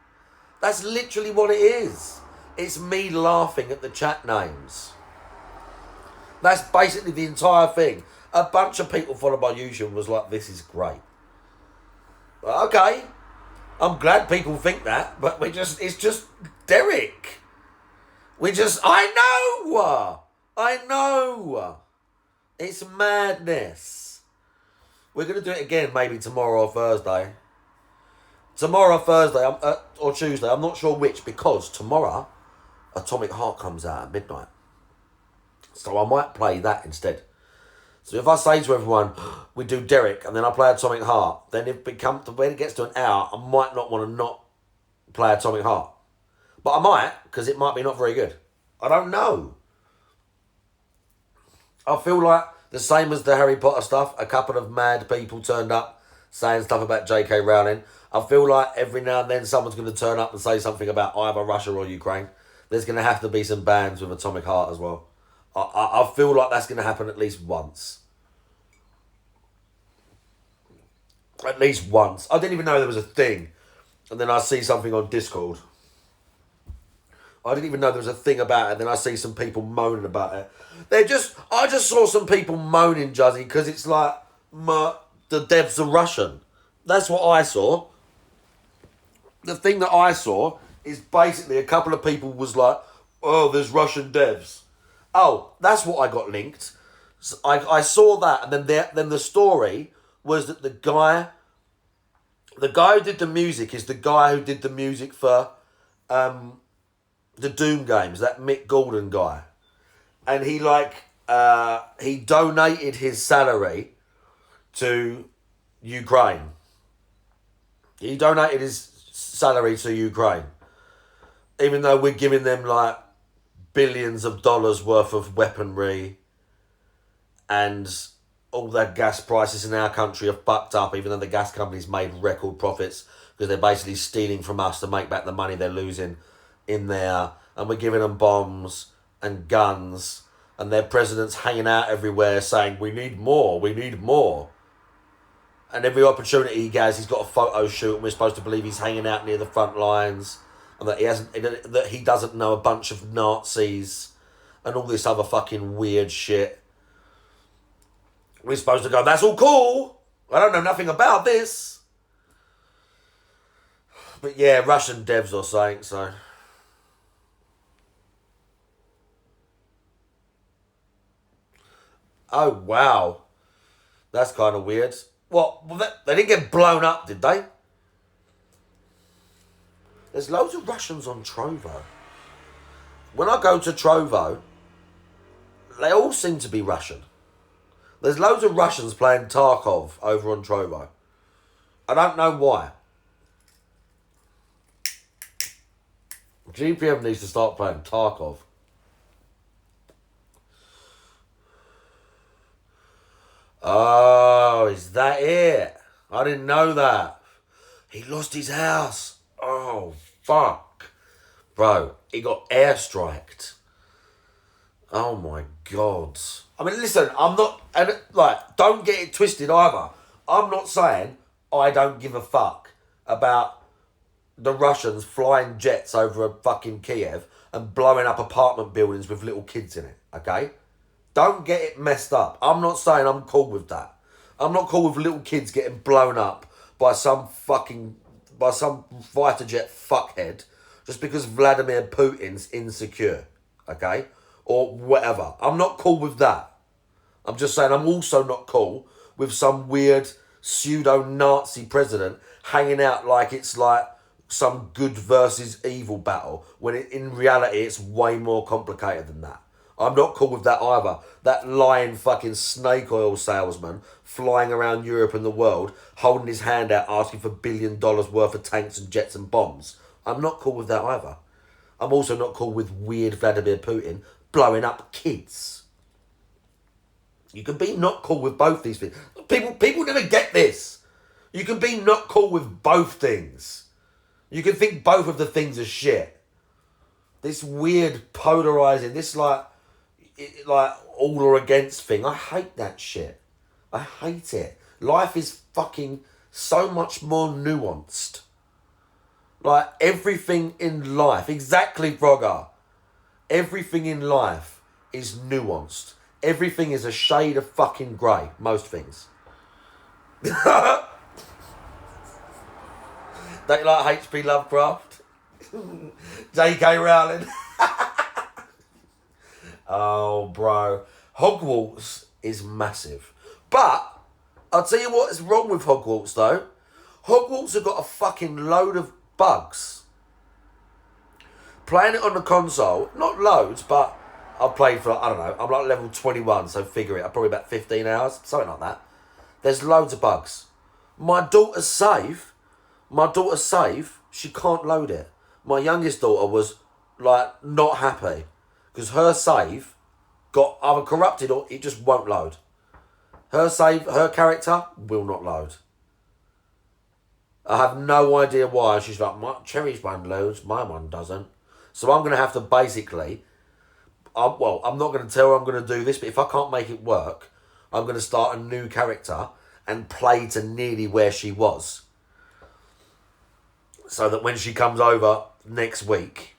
That's literally what it is. It's me laughing at the chat names. That's basically the entire thing. A bunch of people followed my YouTube and was like, this is great. Okay. I'm glad people think that, but it's just Derek. I know. It's madness. We're going to do it again maybe tomorrow or Thursday. Tomorrow or Thursday, or Tuesday, I'm not sure which, because tomorrow Atomic Heart comes out at midnight. So I might play that instead. So if I say to everyone, we do Derek, and then I play Atomic Heart, then when it gets to an hour, I might not want to not play Atomic Heart. But I might, because it might be not very good. I don't know. I feel like the same as the Harry Potter stuff, a couple of mad people turned up saying stuff about J.K. Rowling. I feel like every now and then someone's going to turn up and say something about either Russia or Ukraine. There's going to have to be some bands with Atomic Heart as well. I feel like that's going to happen at least once. At least once. I didn't even know there was a thing. And then I see something on Discord. I didn't even know there was a thing about it. Then I see some people moaning about it. I just saw some people moaning, Juzzy, because it's like, the devs are Russian. That's what I saw. The thing that I saw is basically a couple of people was like, oh, there's Russian devs. Oh, that's what I got linked. So I saw that, and then the story was that the guy who did the music is the guy who did the music for the Doom games, that Mick Gordon guy. And he he donated his salary to Ukraine. He donated his salary to Ukraine. Even though we're giving them like billions of dollars worth of weaponry and all the gas prices in our country are fucked up, even though the gas companies made record profits because they're basically stealing from us to make back the money they're losing in there. And we're giving them bombs and guns, and their president's hanging out everywhere saying, we need more, we need more. And every opportunity he gets, he's got a photo shoot, and we're supposed to believe he's hanging out near the front lines, and that he doesn't know a bunch of Nazis and all this other fucking weird shit. We're supposed to go, that's all cool. I don't know nothing about this. But yeah, Russian devs or something, so. Oh, wow. That's kind of weird. What? Well, they didn't get blown up, did they? There's loads of Russians on Trovo. When I go to Trovo, they all seem to be Russian. There's loads of Russians playing Tarkov over on Trovo. I don't know why. GPM needs to start playing Tarkov. Oh, is that it? I didn't know that. He lost his house. Oh, fuck. Bro, he got airstriked. Oh, my God. I mean, listen, I'm not... And, don't get it twisted either. I'm not saying I don't give a fuck about the Russians flying jets over a fucking Kiev and blowing up apartment buildings with little kids in it, okay? Don't get it messed up. I'm not saying I'm cool with that. I'm not cool with little kids getting blown up by some fighter jet fuckhead just because Vladimir Putin's insecure, okay? Or whatever. I'm not cool with that. I'm just saying I'm also not cool with some weird pseudo-Nazi president hanging out like it's like some good versus evil battle when in reality it's way more complicated than that. I'm not cool with that either. That lying fucking snake oil salesman flying around Europe and the world, holding his hand out, asking for $1 billion worth of tanks and jets and bombs. I'm not cool with that either. I'm also not cool with weird Vladimir Putin blowing up kids. You can be not cool with both these things. People never get this. You can be not cool with both things. You can think both of the things are shit. This weird polarizing, this like all or against thing. I hate that shit. I hate it. Life is fucking so much more nuanced. Like everything in life, exactly, Frogger. Everything in life is nuanced. Everything is a shade of fucking grey. Most things. Don't you like H.P. Lovecraft? J.K. Rowling. Oh, bro. Hogwarts is massive. But, I'll tell you what is wrong with Hogwarts, though. Hogwarts have got a fucking load of bugs. Playing it on the console, not loads, but I've played for, I don't know, I'm like level 21, so figure it, I'm probably about 15 hours, something like that. There's loads of bugs. My daughter's save, she can't load it. My youngest daughter was, like, not happy. Because her save got either corrupted or it just won't load. Her save, her character, will not load. I have no idea why. She's like, my Cherry's one loads, my one doesn't. So I'm going to have to basically... I'm not going to tell her I'm going to do this, but if I can't make it work, I'm going to start a new character and play to nearly where she was. So that when she comes over next week,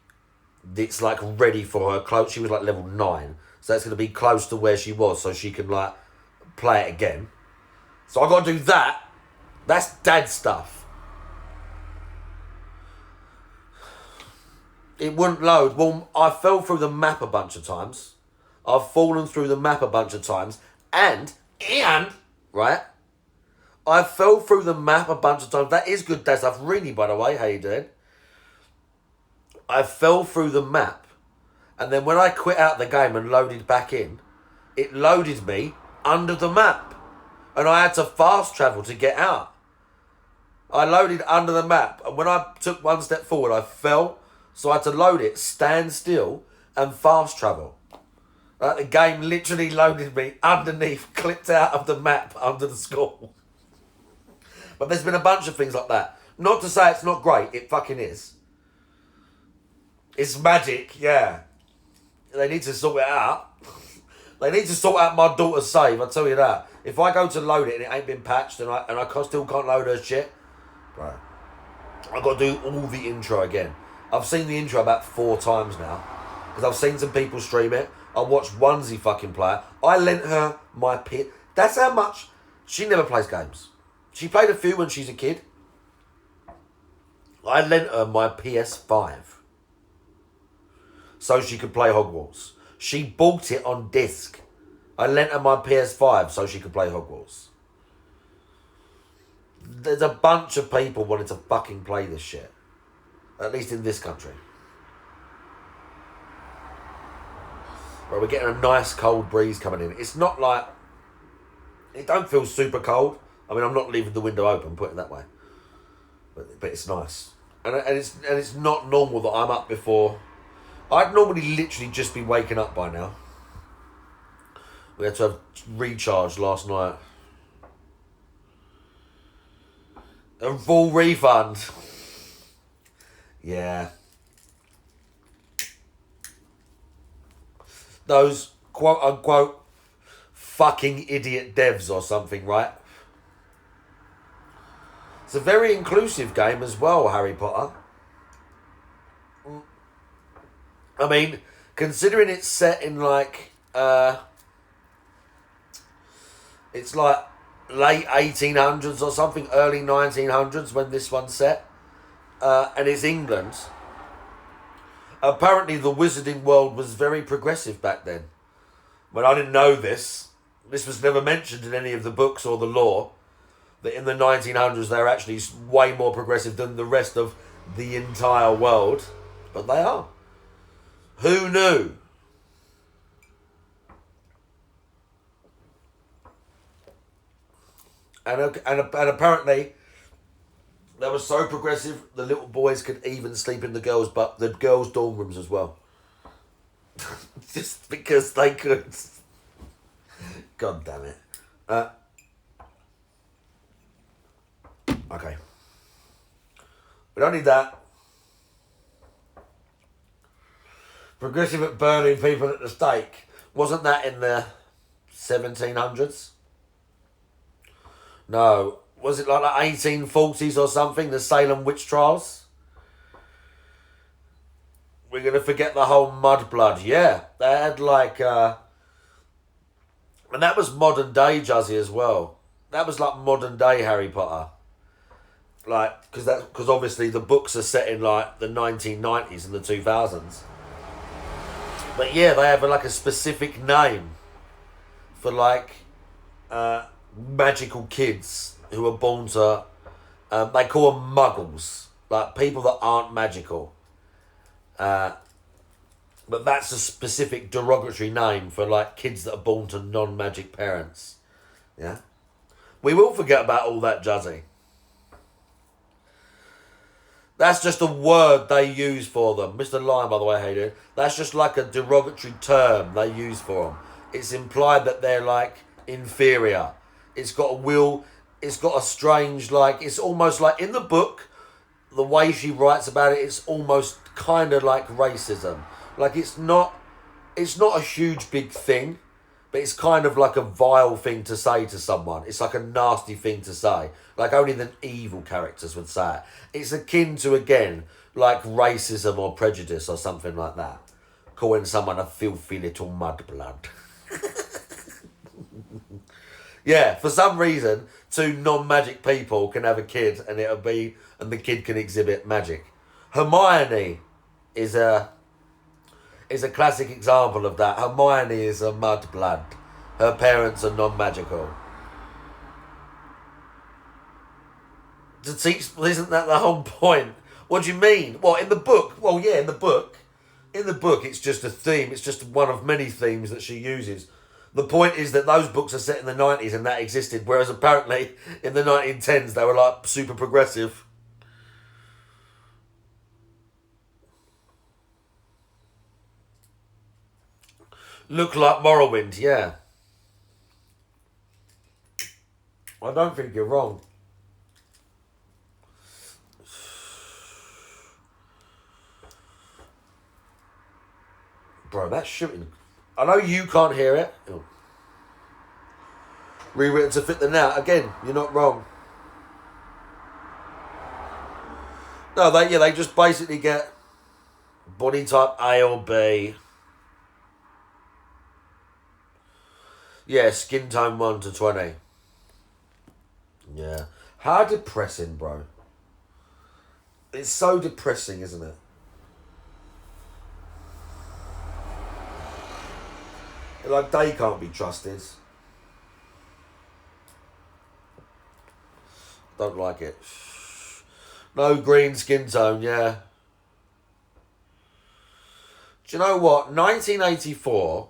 it's like ready for her close. She was like level 9. So it's going to be close to where she was so she can like play it again. So I got to do that. That's dad stuff. It wouldn't load. Well, I fell through the map a bunch of times. I've fallen through the map a bunch of times. And, right? I fell through the map a bunch of times. That is good dad stuff. Really, by the way, how you doing? I fell through the map. And then when I quit out the game and loaded back in, it loaded me under the map. And I had to fast travel to get out. I loaded under the map. And when I took one step forward, I fell. So I had to load it, stand still, and fast travel. The game literally loaded me underneath, clipped out of the map under the school. But there's been a bunch of things like that. Not to say it's not great, it fucking is. It's magic, yeah. They need to sort it out. They need to sort out my daughter's save, I tell you that. If I go to load it and it ain't been patched and I still can't load her shit, right, I've got to do all the intro again. I've seen the intro about 4 times now. Because I've seen some people stream it. I watched Onesie fucking play it. I lent her my PS... That's how much... She never plays games. She played a few when she's a kid. I lent her my PS5. So she could play Hogwarts. She bought it on disc. I lent her my PS5 so she could play Hogwarts. There's a bunch of people wanting to fucking play this shit. At least in this country. Right, we're getting a nice cold breeze coming in. It's not like... It don't feel super cold. I mean, I'm not leaving the window open, put it that way. But it's nice. And it's not normal that I'm up before... I'd normally literally just be waking up by now. We had to have recharge last night. A full refund. Yeah. Those quote-unquote fucking idiot devs or something, right? It's a very inclusive game as well, Harry Potter. I mean, considering it's set in like... it's like late 1800s or something, early 1900s when this one's set. And it's England. Apparently the wizarding world was very progressive back then. But I didn't know this. This was never mentioned in any of the books or the lore. That in the 1900s they're actually way more progressive than the rest of the entire world. But they are. Who knew? And apparently... They were so progressive, the little boys could even sleep in the girls' dorm rooms as well. Just because they could. God damn it. Okay. We don't need that. Progressive at burning people at the stake. Wasn't that in the 1700s? No. Was it like the 1840s or something? The Salem witch trials? We're going to forget the whole mudblood. Yeah. They had like... and that was modern day Juzzy as well. That was like modern day Harry Potter. Like, because obviously the books are set in like the 1990s and the 2000s. But yeah, they have like a specific name for like magical kids who are born to, they call them muggles, like people that aren't magical. But that's a specific derogatory name for like kids that are born to non-magic parents. Yeah? We will forget about all that, Juzzy. That's just a word they use for them. Mr. Lion, by the way, how you doing? That's just like a derogatory term they use for them. It's implied that they're like inferior. It's got a will. It's got a strange, like, it's almost like in the book, the way she writes about it, it's almost kind of like racism. Like it's not a huge big thing, but it's kind of like a vile thing to say to someone. It's like a nasty thing to say. Like only the evil characters would say it. It's akin to, again, like racism or prejudice or something like that. Calling someone a filthy little mudblood. Yeah, for some reason, two non-magic people can have a kid and the kid can exhibit magic. Hermione is a classic example of that. Hermione is a mudblood. Her parents are non-magical. To teach, isn't that the whole point? What do you mean? Well, in the book, in the book, it's just a theme. It's just one of many themes that she uses. The point is that those books are set in the 90s and that existed, whereas apparently in the 1910s they were like super progressive. Look like Morrowind, yeah. I don't think you're wrong. Bro, that's shooting. I know you can't hear it. Oh. Rewritten to fit the now. Again, you're not wrong. No, they just basically get body type A or B. Yeah, skin tone 1 to 20. Yeah. How depressing, bro. It's so depressing, isn't it? Like, they can't be trusted. Don't like it. No green skin tone, yeah. Do you know what? 1984,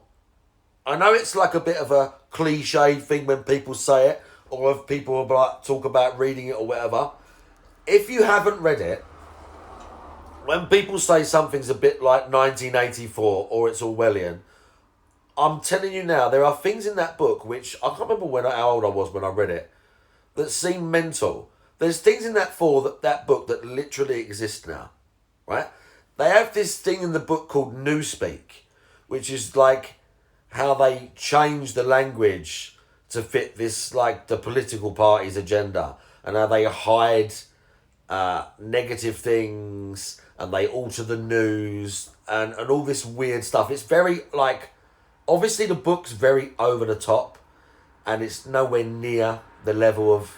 I know it's like a bit of a cliched thing when people say it, or if people like talk about reading it or whatever. If you haven't read it, when people say something's a bit like 1984 or it's Orwellian, I'm telling you now, there are things in that book which, I can't remember how old I was when I read it, that seem mental. There's things in that book that literally exist now, right? They have this thing in the book called Newspeak, which is like how they change the language to fit this, like, the political party's agenda, and how they hide negative things, and they alter the news, and all this weird stuff. It's very, like, obviously the book's very over the top, and it's nowhere near the level of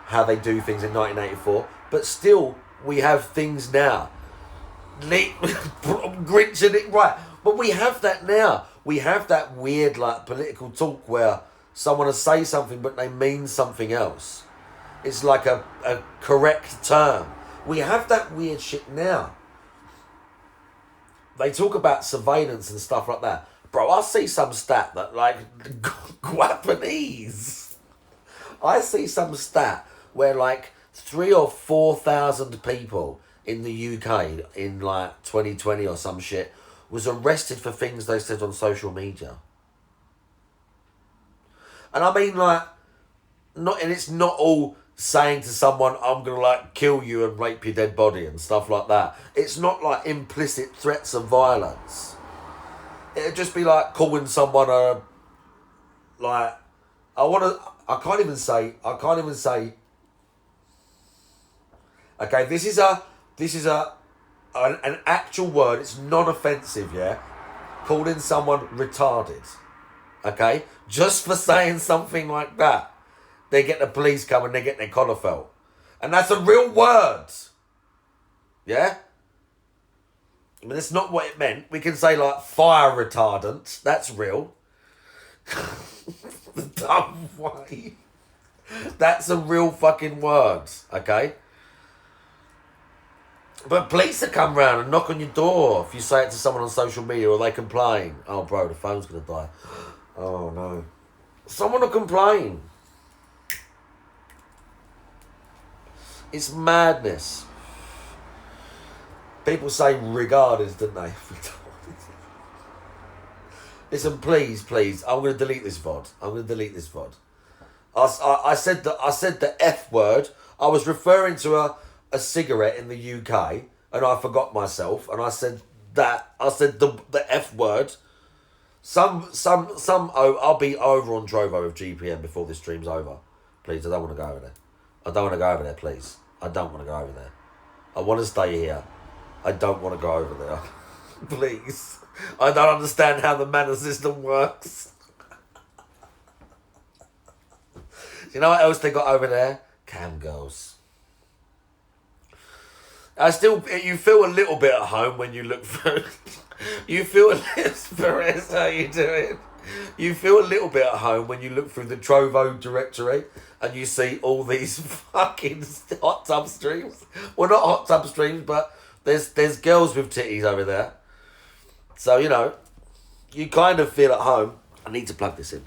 how they do things in 1984, but still, we have things now. Grinching it, right, but we have that now. We have that weird, like, political talk where someone will say something but they mean something else. It's like a correct term. We have that weird shit now. They talk about surveillance and stuff like that. Bro, I see some stat that, like, Japanese. I see some stat where, like, 3,000 or 4,000 people in the UK in, like, 2020 or some shit was arrested for things they said on social media. And I mean, like, it's not all saying to someone, I'm going to, like, kill you and rape your dead body and stuff like that. It's not, like, implicit threats of violence. It'd just be, like, calling someone a, like, I can't even say, okay, this is an actual word, it's non-offensive, yeah? Calling someone retarded, okay? Just for saying something like that, they get the police come and they get their collar felt. And that's a real word, yeah? I mean, that's not what it meant. We can say, like, fire retardant, that's real. The dumb way. That's a real fucking word, okay? But police will come round and knock on your door if you say it to someone on social media or they complain. Oh, bro, the phone's going to die. Oh, no. Someone will complain. It's madness. People say regardless, don't they? Listen, please, I'm going to delete this VOD. I said the F word. I was referring to a cigarette in the UK, and I forgot myself, and I said the F word. I'll be over on Drovo with GPM before this stream's over. Please, I don't want to go over there. Please. I don't want to go over there. I want to stay here. I don't want to go over there. Please. I don't understand how the manor system works. You know what else they got over there? Cam girls. You feel a little bit at home when you look through. You feel a little, Perez, how you doing? You feel a little bit at home when you look through the Trovo directory and you see all these fucking hot tub streams. Well, not hot tub streams, but there's girls with titties over there. So, you know, you kind of feel at home. I need to plug this in.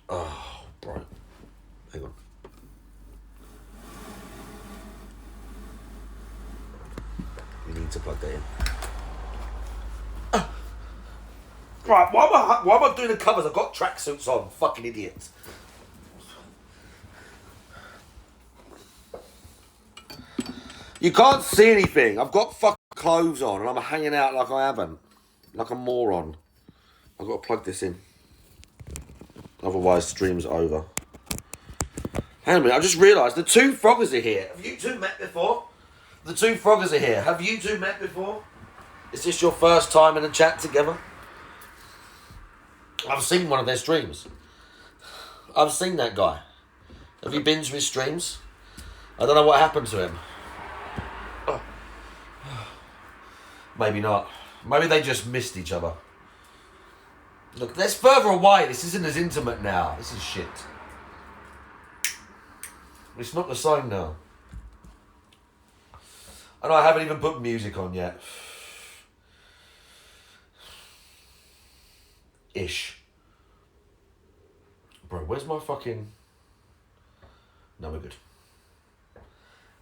Oh, bro. Hang on. You need to plug that in. Right, why am I doing the covers? I've got tracksuits on. Fucking idiots. You can't see anything. I've got fucking clothes on and I'm hanging out like I haven't. Like a moron. I've got to plug this in. Otherwise, stream's over. Hang on a minute, I just realised the two froggers are here. Have you two met before? The two froggers are here. Have you two met before? Is this your first time in a chat together? I've seen one of their streams. I've seen that guy. Have you been to his streams? I don't know what happened to him. Oh. Maybe not. Maybe they just missed each other. Look, that's further away. This isn't as intimate now. This is shit. It's not the same now. And I haven't even put music on yet. Ish. Bro, where's my fucking... No, we're good.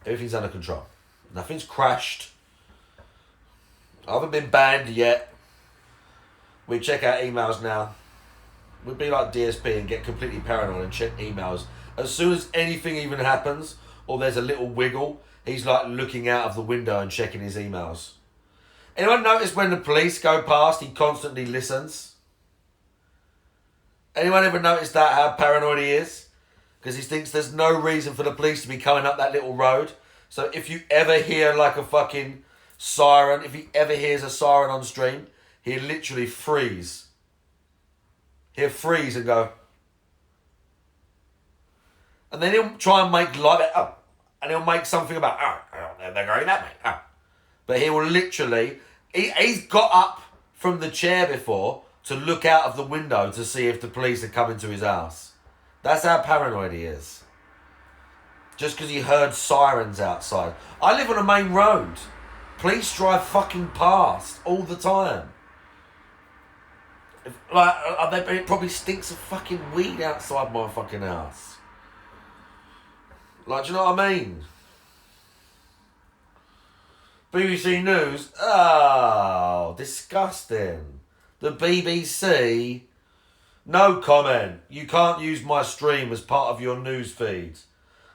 Everything's under control. Nothing's crashed. I haven't been banned yet. We check our emails now. We'd be like DSP and get completely paranoid and check emails. As soon as anything even happens, or there's a little wiggle, he's like looking out of the window and checking his emails. Anyone notice when the police go past, he constantly listens? Anyone ever notice that, how paranoid he is? Because he thinks there's no reason for the police to be coming up that little road. So if you ever hear like a fucking siren, if he ever hears a siren on stream, he'll literally freeze. He'll freeze and go. And then he'll try and make light up. And he'll make something about, they're going that way. But he will literally, he's got up from the chair before to look out of the window to see if the police are coming to his house. That's how paranoid he is. Just because he heard sirens outside. I live on a main road. Police drive fucking past all the time. It probably stinks of fucking weed outside my fucking house. Like, do you know what I mean? BBC News. Oh, disgusting. The BBC. No comment. You can't use my stream as part of your news feeds.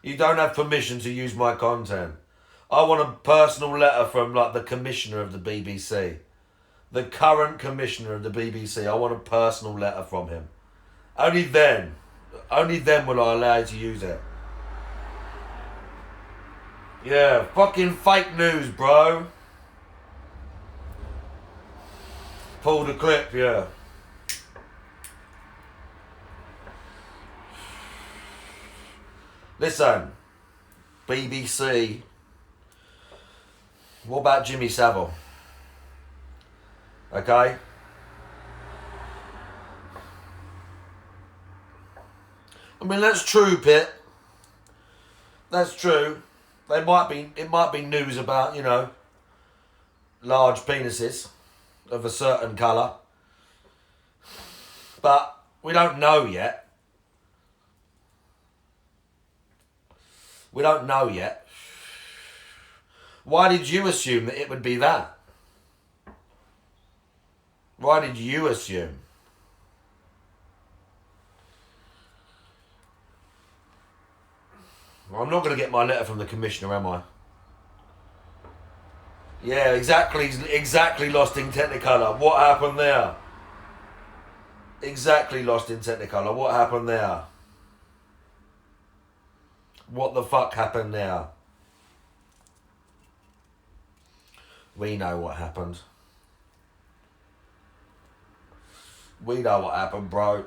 You don't have permission to use my content. I want a personal letter from like the commissioner of the BBC. The current commissioner of the BBC. I want a personal letter from him. Only then will I allow you to use it. Yeah, fucking fake news, bro. Pull the clip, yeah. Listen, BBC. What about Jimmy Savile? Okay? I mean, that's true, Pitt. That's true. It might be news about, large penises of a certain colour. But we don't know yet. We don't know yet. Why did you assume that it would be that? Why did you assume? Well, I'm not going to get my letter from the commissioner, am I? Yeah, exactly lost in Technicolor. What happened there? Exactly lost in Technicolor. What happened there? What the fuck happened there? We know what happened. We know what happened, bro.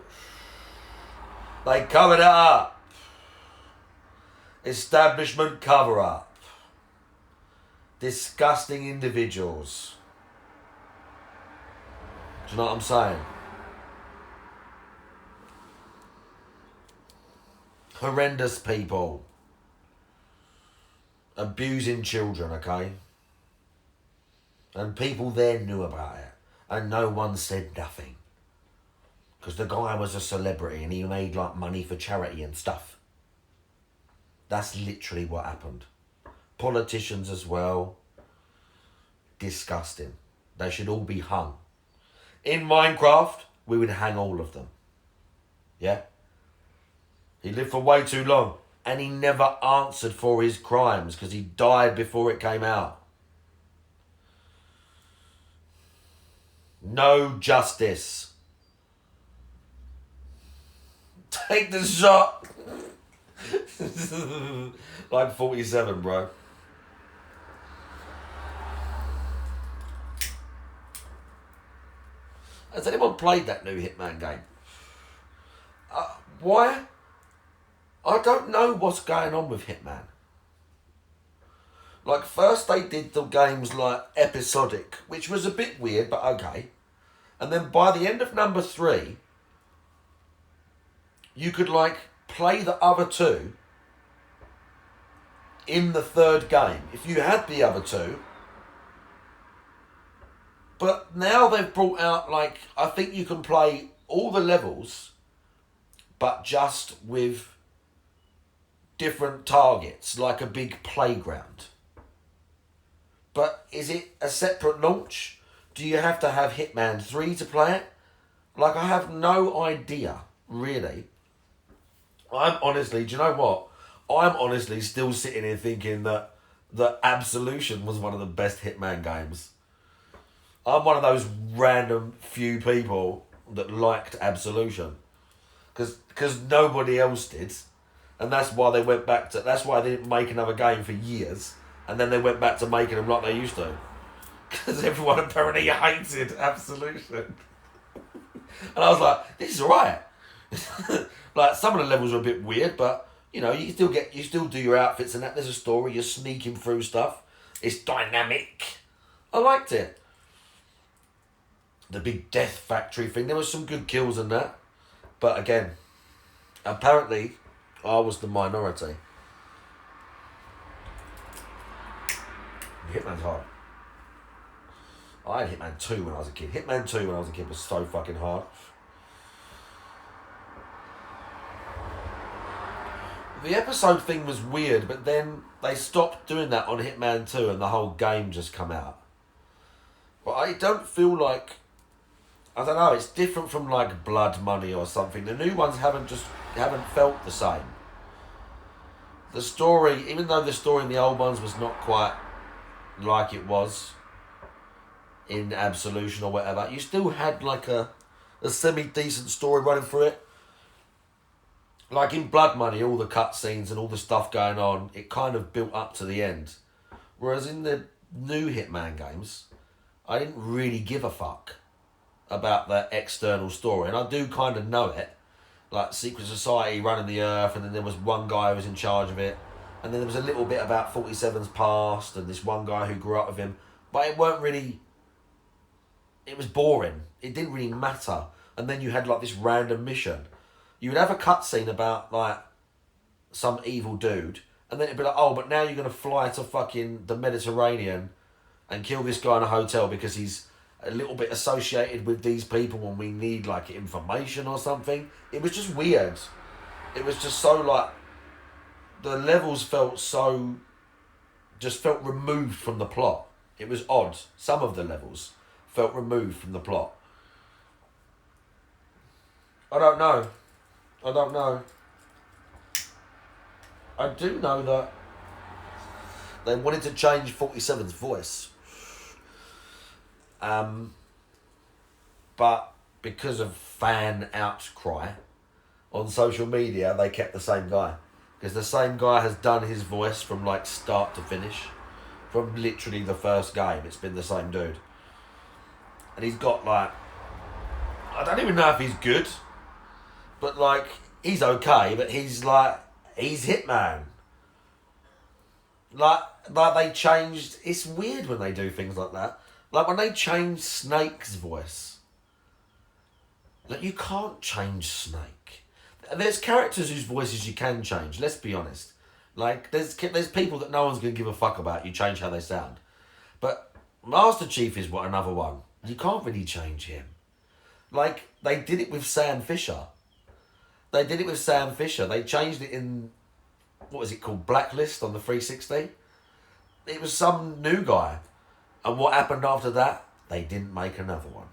They covered it up. Establishment cover-up. Disgusting individuals. Do you know what I'm saying? Horrendous people. Abusing children, okay? And people there knew about it. And no one said nothing. Because the guy was a celebrity and he made like money for charity and stuff. That's literally what happened. Politicians as well. Disgusting. They should all be hung. In Minecraft, we would hang all of them. Yeah? He lived for way too long. And he never answered for his crimes because he died before it came out. No justice. Take the shot. Like 47, bro. Has anyone played that new Hitman game? Why? I don't know what's going on with Hitman. Like, first they did the games like episodic, which was a bit weird, but okay. And then by the end of number 3, you could like play the other 2 in the 3rd game if you had the other 2. But now they've brought out like, I think you can play all the levels, but just with different targets, like a big playground. But is it a separate launch? Do you have to have Hitman 3 to play it? Like, I have no idea, really. I'm honestly, do you know what? I'm honestly still sitting here thinking that Absolution was one of the best Hitman games. I'm one of those random few people that liked Absolution. Because nobody else did. And that's why they went back to... That's why they didn't make another game for years. And then they went back to making them like they used to. Because everyone apparently hated Absolution. And I was like, this is alright. Like, some of the levels are a bit weird, but, you still do your outfits and that. There's a story, you're sneaking through stuff. It's dynamic. I liked it. The big death factory thing, there was some good kills in that. But again, apparently, I was the minority. Hitman's hard. I had Hitman 2 when I was a kid. Hitman 2 when I was a kid was so fucking hard. The episode thing was weird, but then they stopped doing that on Hitman 2 and the whole game just come out. But I don't feel like... I don't know, it's different from like Blood Money or something. The new ones haven't felt the same. The story, even though the story in the old ones was not quite like it was in Absolution or whatever, you still had like a semi-decent story running through it. Like in Blood Money, all the cutscenes and all the stuff going on, it kind of built up to the end. Whereas in the new Hitman games, I didn't really give a fuck about the external story. And I do kind of know it. Like Secret Society running the earth, and then there was one guy who was in charge of it. And then there was a little bit about 47's past and this one guy who grew up with him. But it weren't really... It was boring. It didn't really matter. And then you had like this random mission. You would have a cutscene about like some evil dude, And then it'd be like, oh, but now you're going to fly to fucking the Mediterranean and kill this guy in a hotel because he's a little bit associated with these people and we need, like, information or something. It was just weird. It was just so, like, the levels felt so, just felt removed from the plot. It was odd. Some of the levels felt removed from the plot. I don't know. I do know that they wanted to change 47's voice. But because of fan outcry on social media, they kept the same guy. Because the same guy has done his voice from, like, start to finish. From literally the first game, it's been the same dude. And he's got, like, I don't even know if he's good, but, like, he's okay, but he's, like, he's Hitman. Like they changed, it's weird when they do things like that. Like when they changed Snake's voice. Like, you can't change Snake. There's characters whose voices you can change, let's be honest. Like, there's people that no one's going to give a fuck about, you change how they sound. But Master Chief is another one. You can't really change him. Like, they did it with Sam Fisher. They changed it in, what was it called, Blacklist on the 360. It was some new guy. And what happened after that? They didn't make another one.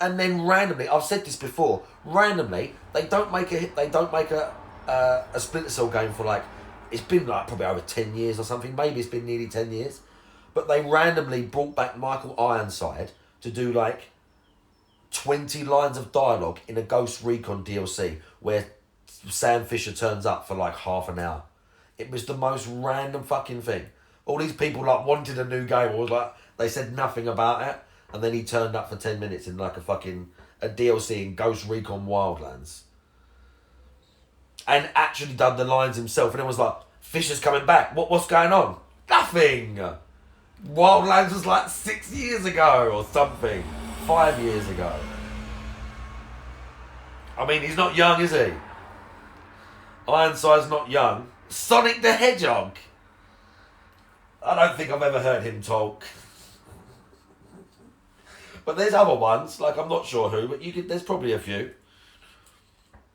And then randomly, I've said this before, randomly, they don't make a Splinter Cell game for, like, it's been like probably over 10 years or something. Maybe it's been nearly 10 years. But they randomly brought back Michael Ironside to do, like, 20 lines of dialogue in a Ghost Recon DLC where Sam Fisher turns up for, like, half an hour. It was the most random fucking thing. All these people, like, wanted a new game. Or was like, they said nothing about it. And then he turned up for 10 minutes in, like, a DLC in Ghost Recon Wildlands. And actually done the lines himself. And it was like, Fisher's coming back. What's going on? Nothing! Wildlands was like 6 years ago or something. 5 years ago. I mean, he's not young, is he? Ironside's not young. Sonic the Hedgehog. I don't think I've ever heard him talk. But there's other ones, like I'm not sure who, but there's probably a few.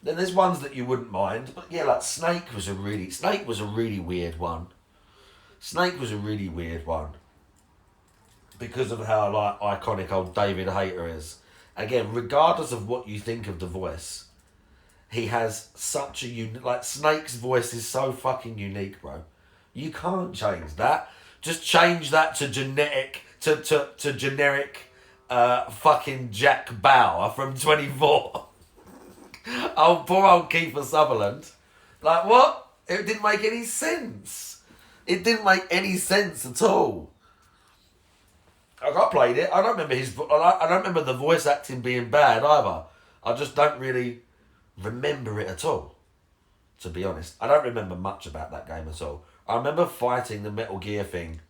Then there's ones that you wouldn't mind. But yeah, like Snake was a really weird one. Because of how, like, iconic old David Hayter is. Again, regardless of what you think of the voice, he has such a like, Snake's voice is so fucking unique, bro. You can't change that. Just change that to generic fucking Jack Bauer from 24. Oh, poor old Kiefer Sutherland. Like, what? It didn't make any sense. It didn't make any sense at all. Like, I played it. I don't remember the voice acting being bad either. I just don't really remember it at all, to be honest. I don't remember much about that game at all. I remember fighting the Metal Gear thing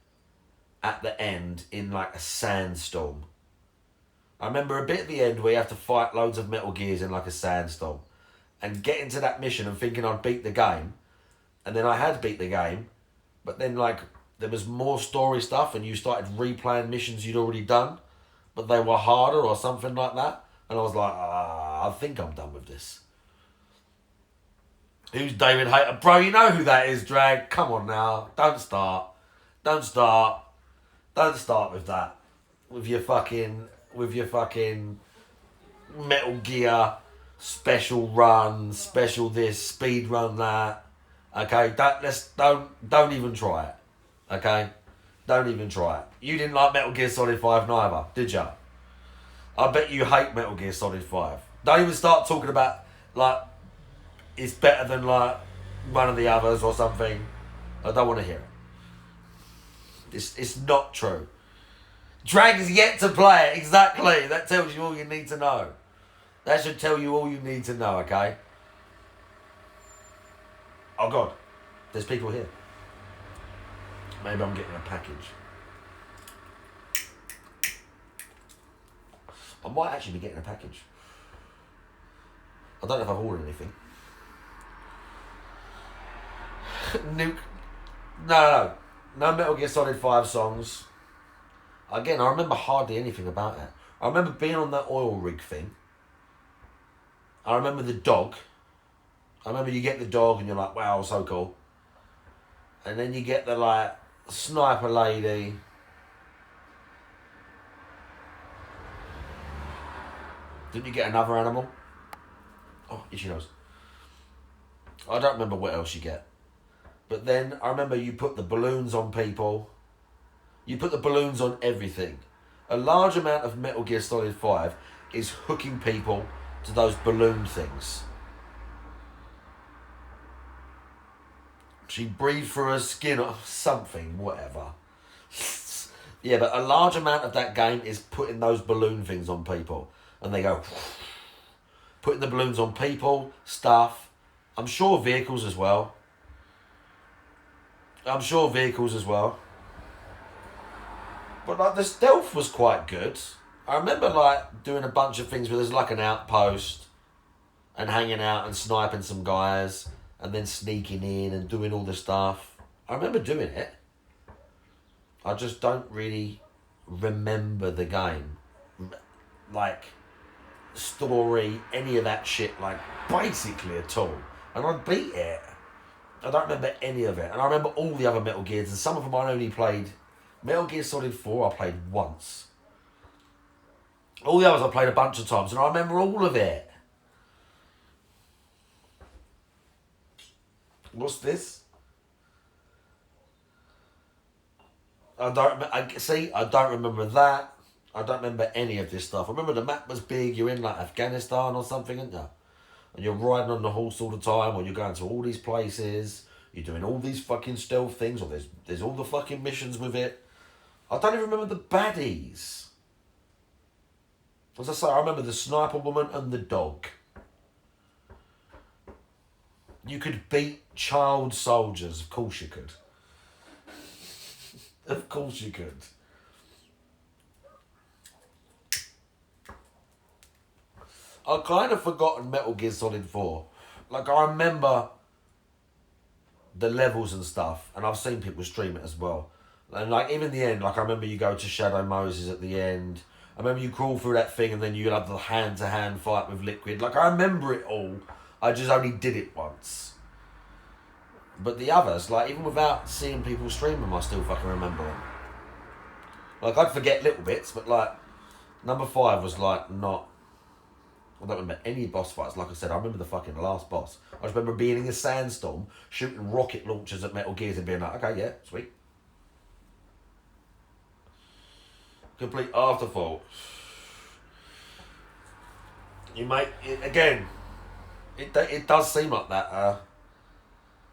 at the end in, like, a sandstorm. I remember a bit at the end where you have to fight loads of Metal Gears in, like, a sandstorm. And getting to that mission and thinking I'd beat the game. And then I had beat the game. But then, like, there was more story stuff and you started replaying missions you'd already done. But they were harder or something like that. And I was like, I think I'm done with this. Who's David Hayter? Bro, you know who that is, Drag. Come on now. Don't start with that. With your fucking Metal Gear special run, special this, speed run that. Okay, don't even try it. Okay? Don't even try it. You didn't like Metal Gear Solid 5 neither, did ya? I bet you hate Metal Gear Solid 5. Don't even start talking about, like, it's better than, like, one of the others or something. I don't want to hear it. It's not true. Drag is yet to play it, exactly. That tells you all you need to know. That should tell you all you need to know, okay? Oh, God. There's people here. Maybe I'm getting a package. I might actually be getting a package. I don't know if I've ordered anything. Nuke. No. No Metal Gear Solid 5 songs. Again, I remember hardly anything about it. I remember being on that oil rig thing. I remember the dog. I remember you get the dog and you're like, wow, so cool. And then you get the, like, sniper lady. Didn't you get another animal? Oh, here she knows. I don't remember what else you get. But then I remember you put the balloons on people. You put the balloons on everything. A large amount of Metal Gear Solid 5 is hooking people to those balloon things. She breathed through her skin or something, whatever. Yeah, but a large amount of that game is putting those balloon things on people. And they go... Putting the balloons on people, stuff. I'm sure vehicles as well. But like the stealth was quite good. I remember like doing a bunch of things where there's like an outpost and hanging out and sniping some guys and then sneaking in and doing all the stuff. I remember doing it. I just don't really remember the game. Like story, any of that shit, like basically at all. And I beat it. I don't remember any of it. And I remember all the other Metal Gears, and some of them I only played. Metal Gear Solid 4 I played once. All the others I played a bunch of times, and I remember all of it. What's this? I don't remember that. I don't remember any of this stuff. I remember the map was big. You're in like Afghanistan or something, aren't you? And you're riding on the horse all the time, or you're going to all these places. You're doing all these fucking stealth things, or there's all the fucking missions with it. I don't even remember the baddies. As I say, I remember the sniper woman and the dog. You could beat child soldiers. Of course you could. Of course you could. I've kind of forgotten Metal Gear Solid 4. Like, I remember the levels and stuff, and I've seen people stream it as well. And, like, even the end, like, I remember you go to Shadow Moses at the end. I remember you crawl through that thing, and then you'll have the hand-to-hand fight with Liquid. Like, I remember it all. I just only did it once. But the others, like, even without seeing people stream them, I still fucking remember them. Like, I'd forget little bits, but, like, number 5 was, like, not... I don't remember any boss fights. Like I said, I remember the fucking last boss. I just remember being in a sandstorm, shooting rocket launchers at Metal Gears and being like, okay, yeah, sweet. Complete afterthought. You make it again. It does seem like that.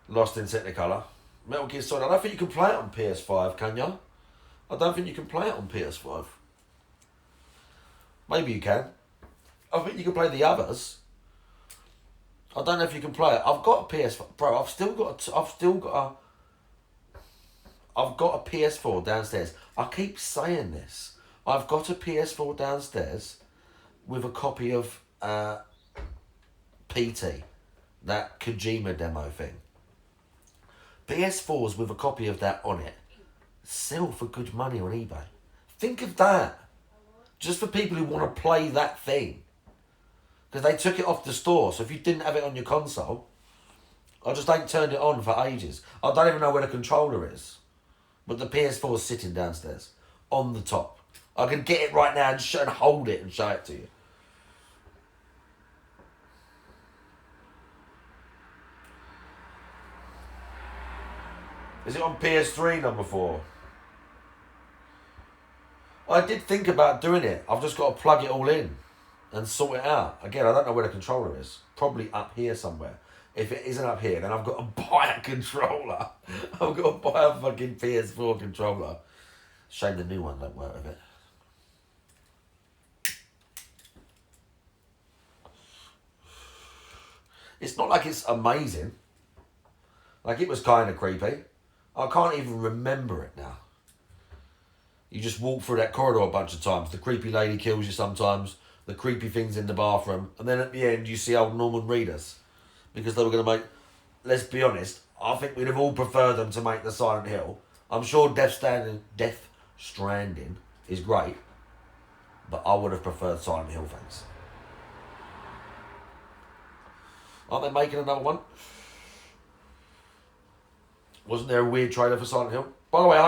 Lost in Technicolor. Metal Gear Solid. I don't think you can play it on PS5, can you? I don't think you can play it on PS5. Maybe you can. I think you can play the others. I don't know if you can play it. I've got a PS4, bro. I've got a PS4 downstairs. I keep saying this. I've got a PS4 downstairs with a copy of PT, that Kojima demo thing. PS4s with a copy of that on it sell for good money on eBay. Think of that. Just for people who want to play that thing. Because they took it off the store, so if you didn't have it on your console, I just ain't turned it on for ages. I don't even know where the controller is. But the PS4 is sitting downstairs, on the top. I can get it right now and hold it and show it to you. Is it on PS3 number 4? I did think about doing it. I've just got to plug it all in and sort it out. Again, I don't know where the controller is. Probably up here somewhere. If it isn't up here, then I've got to buy a controller. I've got to buy a fucking PS4 controller. Shame the new one don't work with it. It's not like it's amazing. Like, it was kind of creepy. I can't even remember it now. You just walk through that corridor a bunch of times. The creepy lady kills you sometimes. The creepy things in the bathroom. And then at the end, you see old Norman Reedus. Because they were going to make... Let's be honest. I think we'd have all preferred them to make the Silent Hill. I'm sure Death Stranding is great, but I would have preferred Silent Hill, thanks. Aren't they making another one? Wasn't there a weird trailer for Silent Hill? By the way,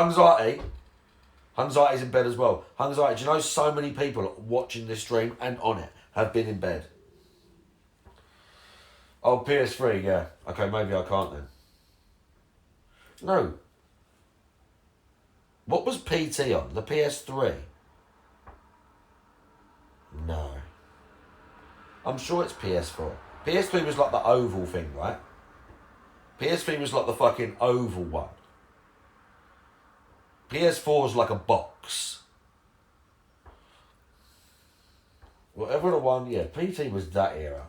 Anxiety's in bed as well. Anxiety, do you know so many people watching this stream and on it have been in bed? Oh, PS3, yeah. Okay, maybe I can't then. No. What was PT on? The PS3? No. I'm sure it's PS4. PS3 was like the oval thing, right? PS3 was like the fucking oval one. PS4 is like a box. Whatever the one, yeah, PT was that era.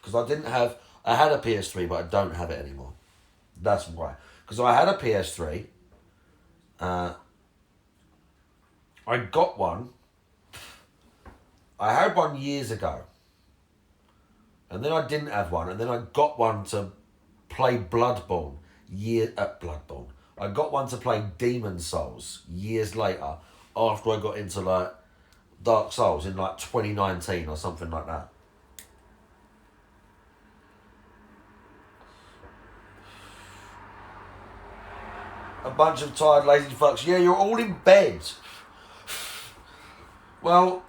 Because I had a PS3, but I don't have it anymore. That's why. Because I had a PS3. I got one. I had one years ago. And then I didn't have one. And then I got one to play Bloodborne. Bloodborne. I got one to play Demon Souls years later. After I got into like Dark Souls in like 2019 or something like that. A bunch of tired, lazy fucks. Yeah, you're all in bed. Well,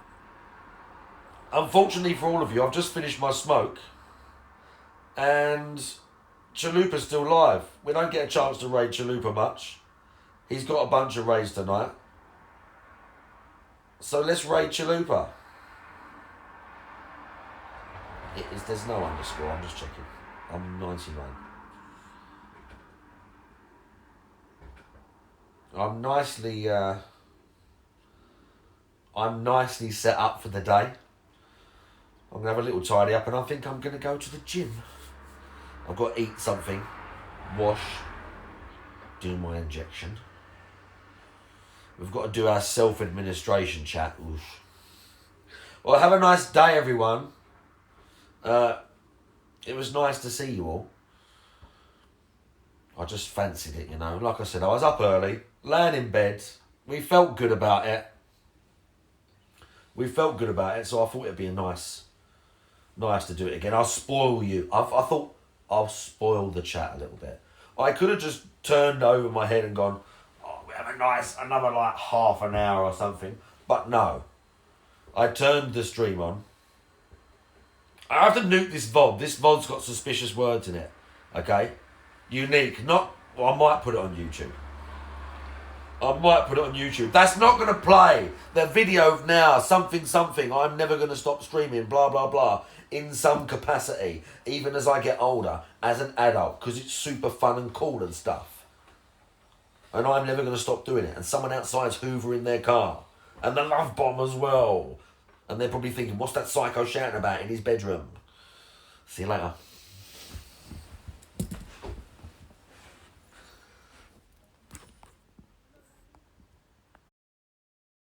unfortunately for all of you, I've just finished my smoke. And Chalupa's still live. We don't get a chance to raid Chalupa much. He's got a bunch of raids tonight. So let's raid Chalupa. There's no underscore, I'm just checking. I'm 99. I'm nicely set up for the day. I'm going to have a little tidy up and I think I'm going to go to the gym. I've got to eat something, wash, do my injection. We've got to do our self-administration chat. Oof. Well, have a nice day, everyone. It was nice to see you all. I just fancied it, you know. Like I said, I was up early, laying in bed. We felt good about it. So I thought it'd be nice to do it again. I'll spoil you. I thought I'll spoil the chat a little bit. I could have just turned over my head and gone, oh, we have another like half an hour or something. But no. I turned the stream on. I have to nuke this VOD. This VOD's got suspicious words in it. Okay? Unique. I might put it on YouTube. That's not going to play. The video of now, something, I'm never going to stop streaming, blah, blah, blah, in some capacity, even as I get older, as an adult, because it's super fun and cool and stuff. And I'm never going to stop doing it. And someone outside's hoovering their car. And the love bomb as well. And they're probably thinking, what's that psycho shouting about in his bedroom? See you later.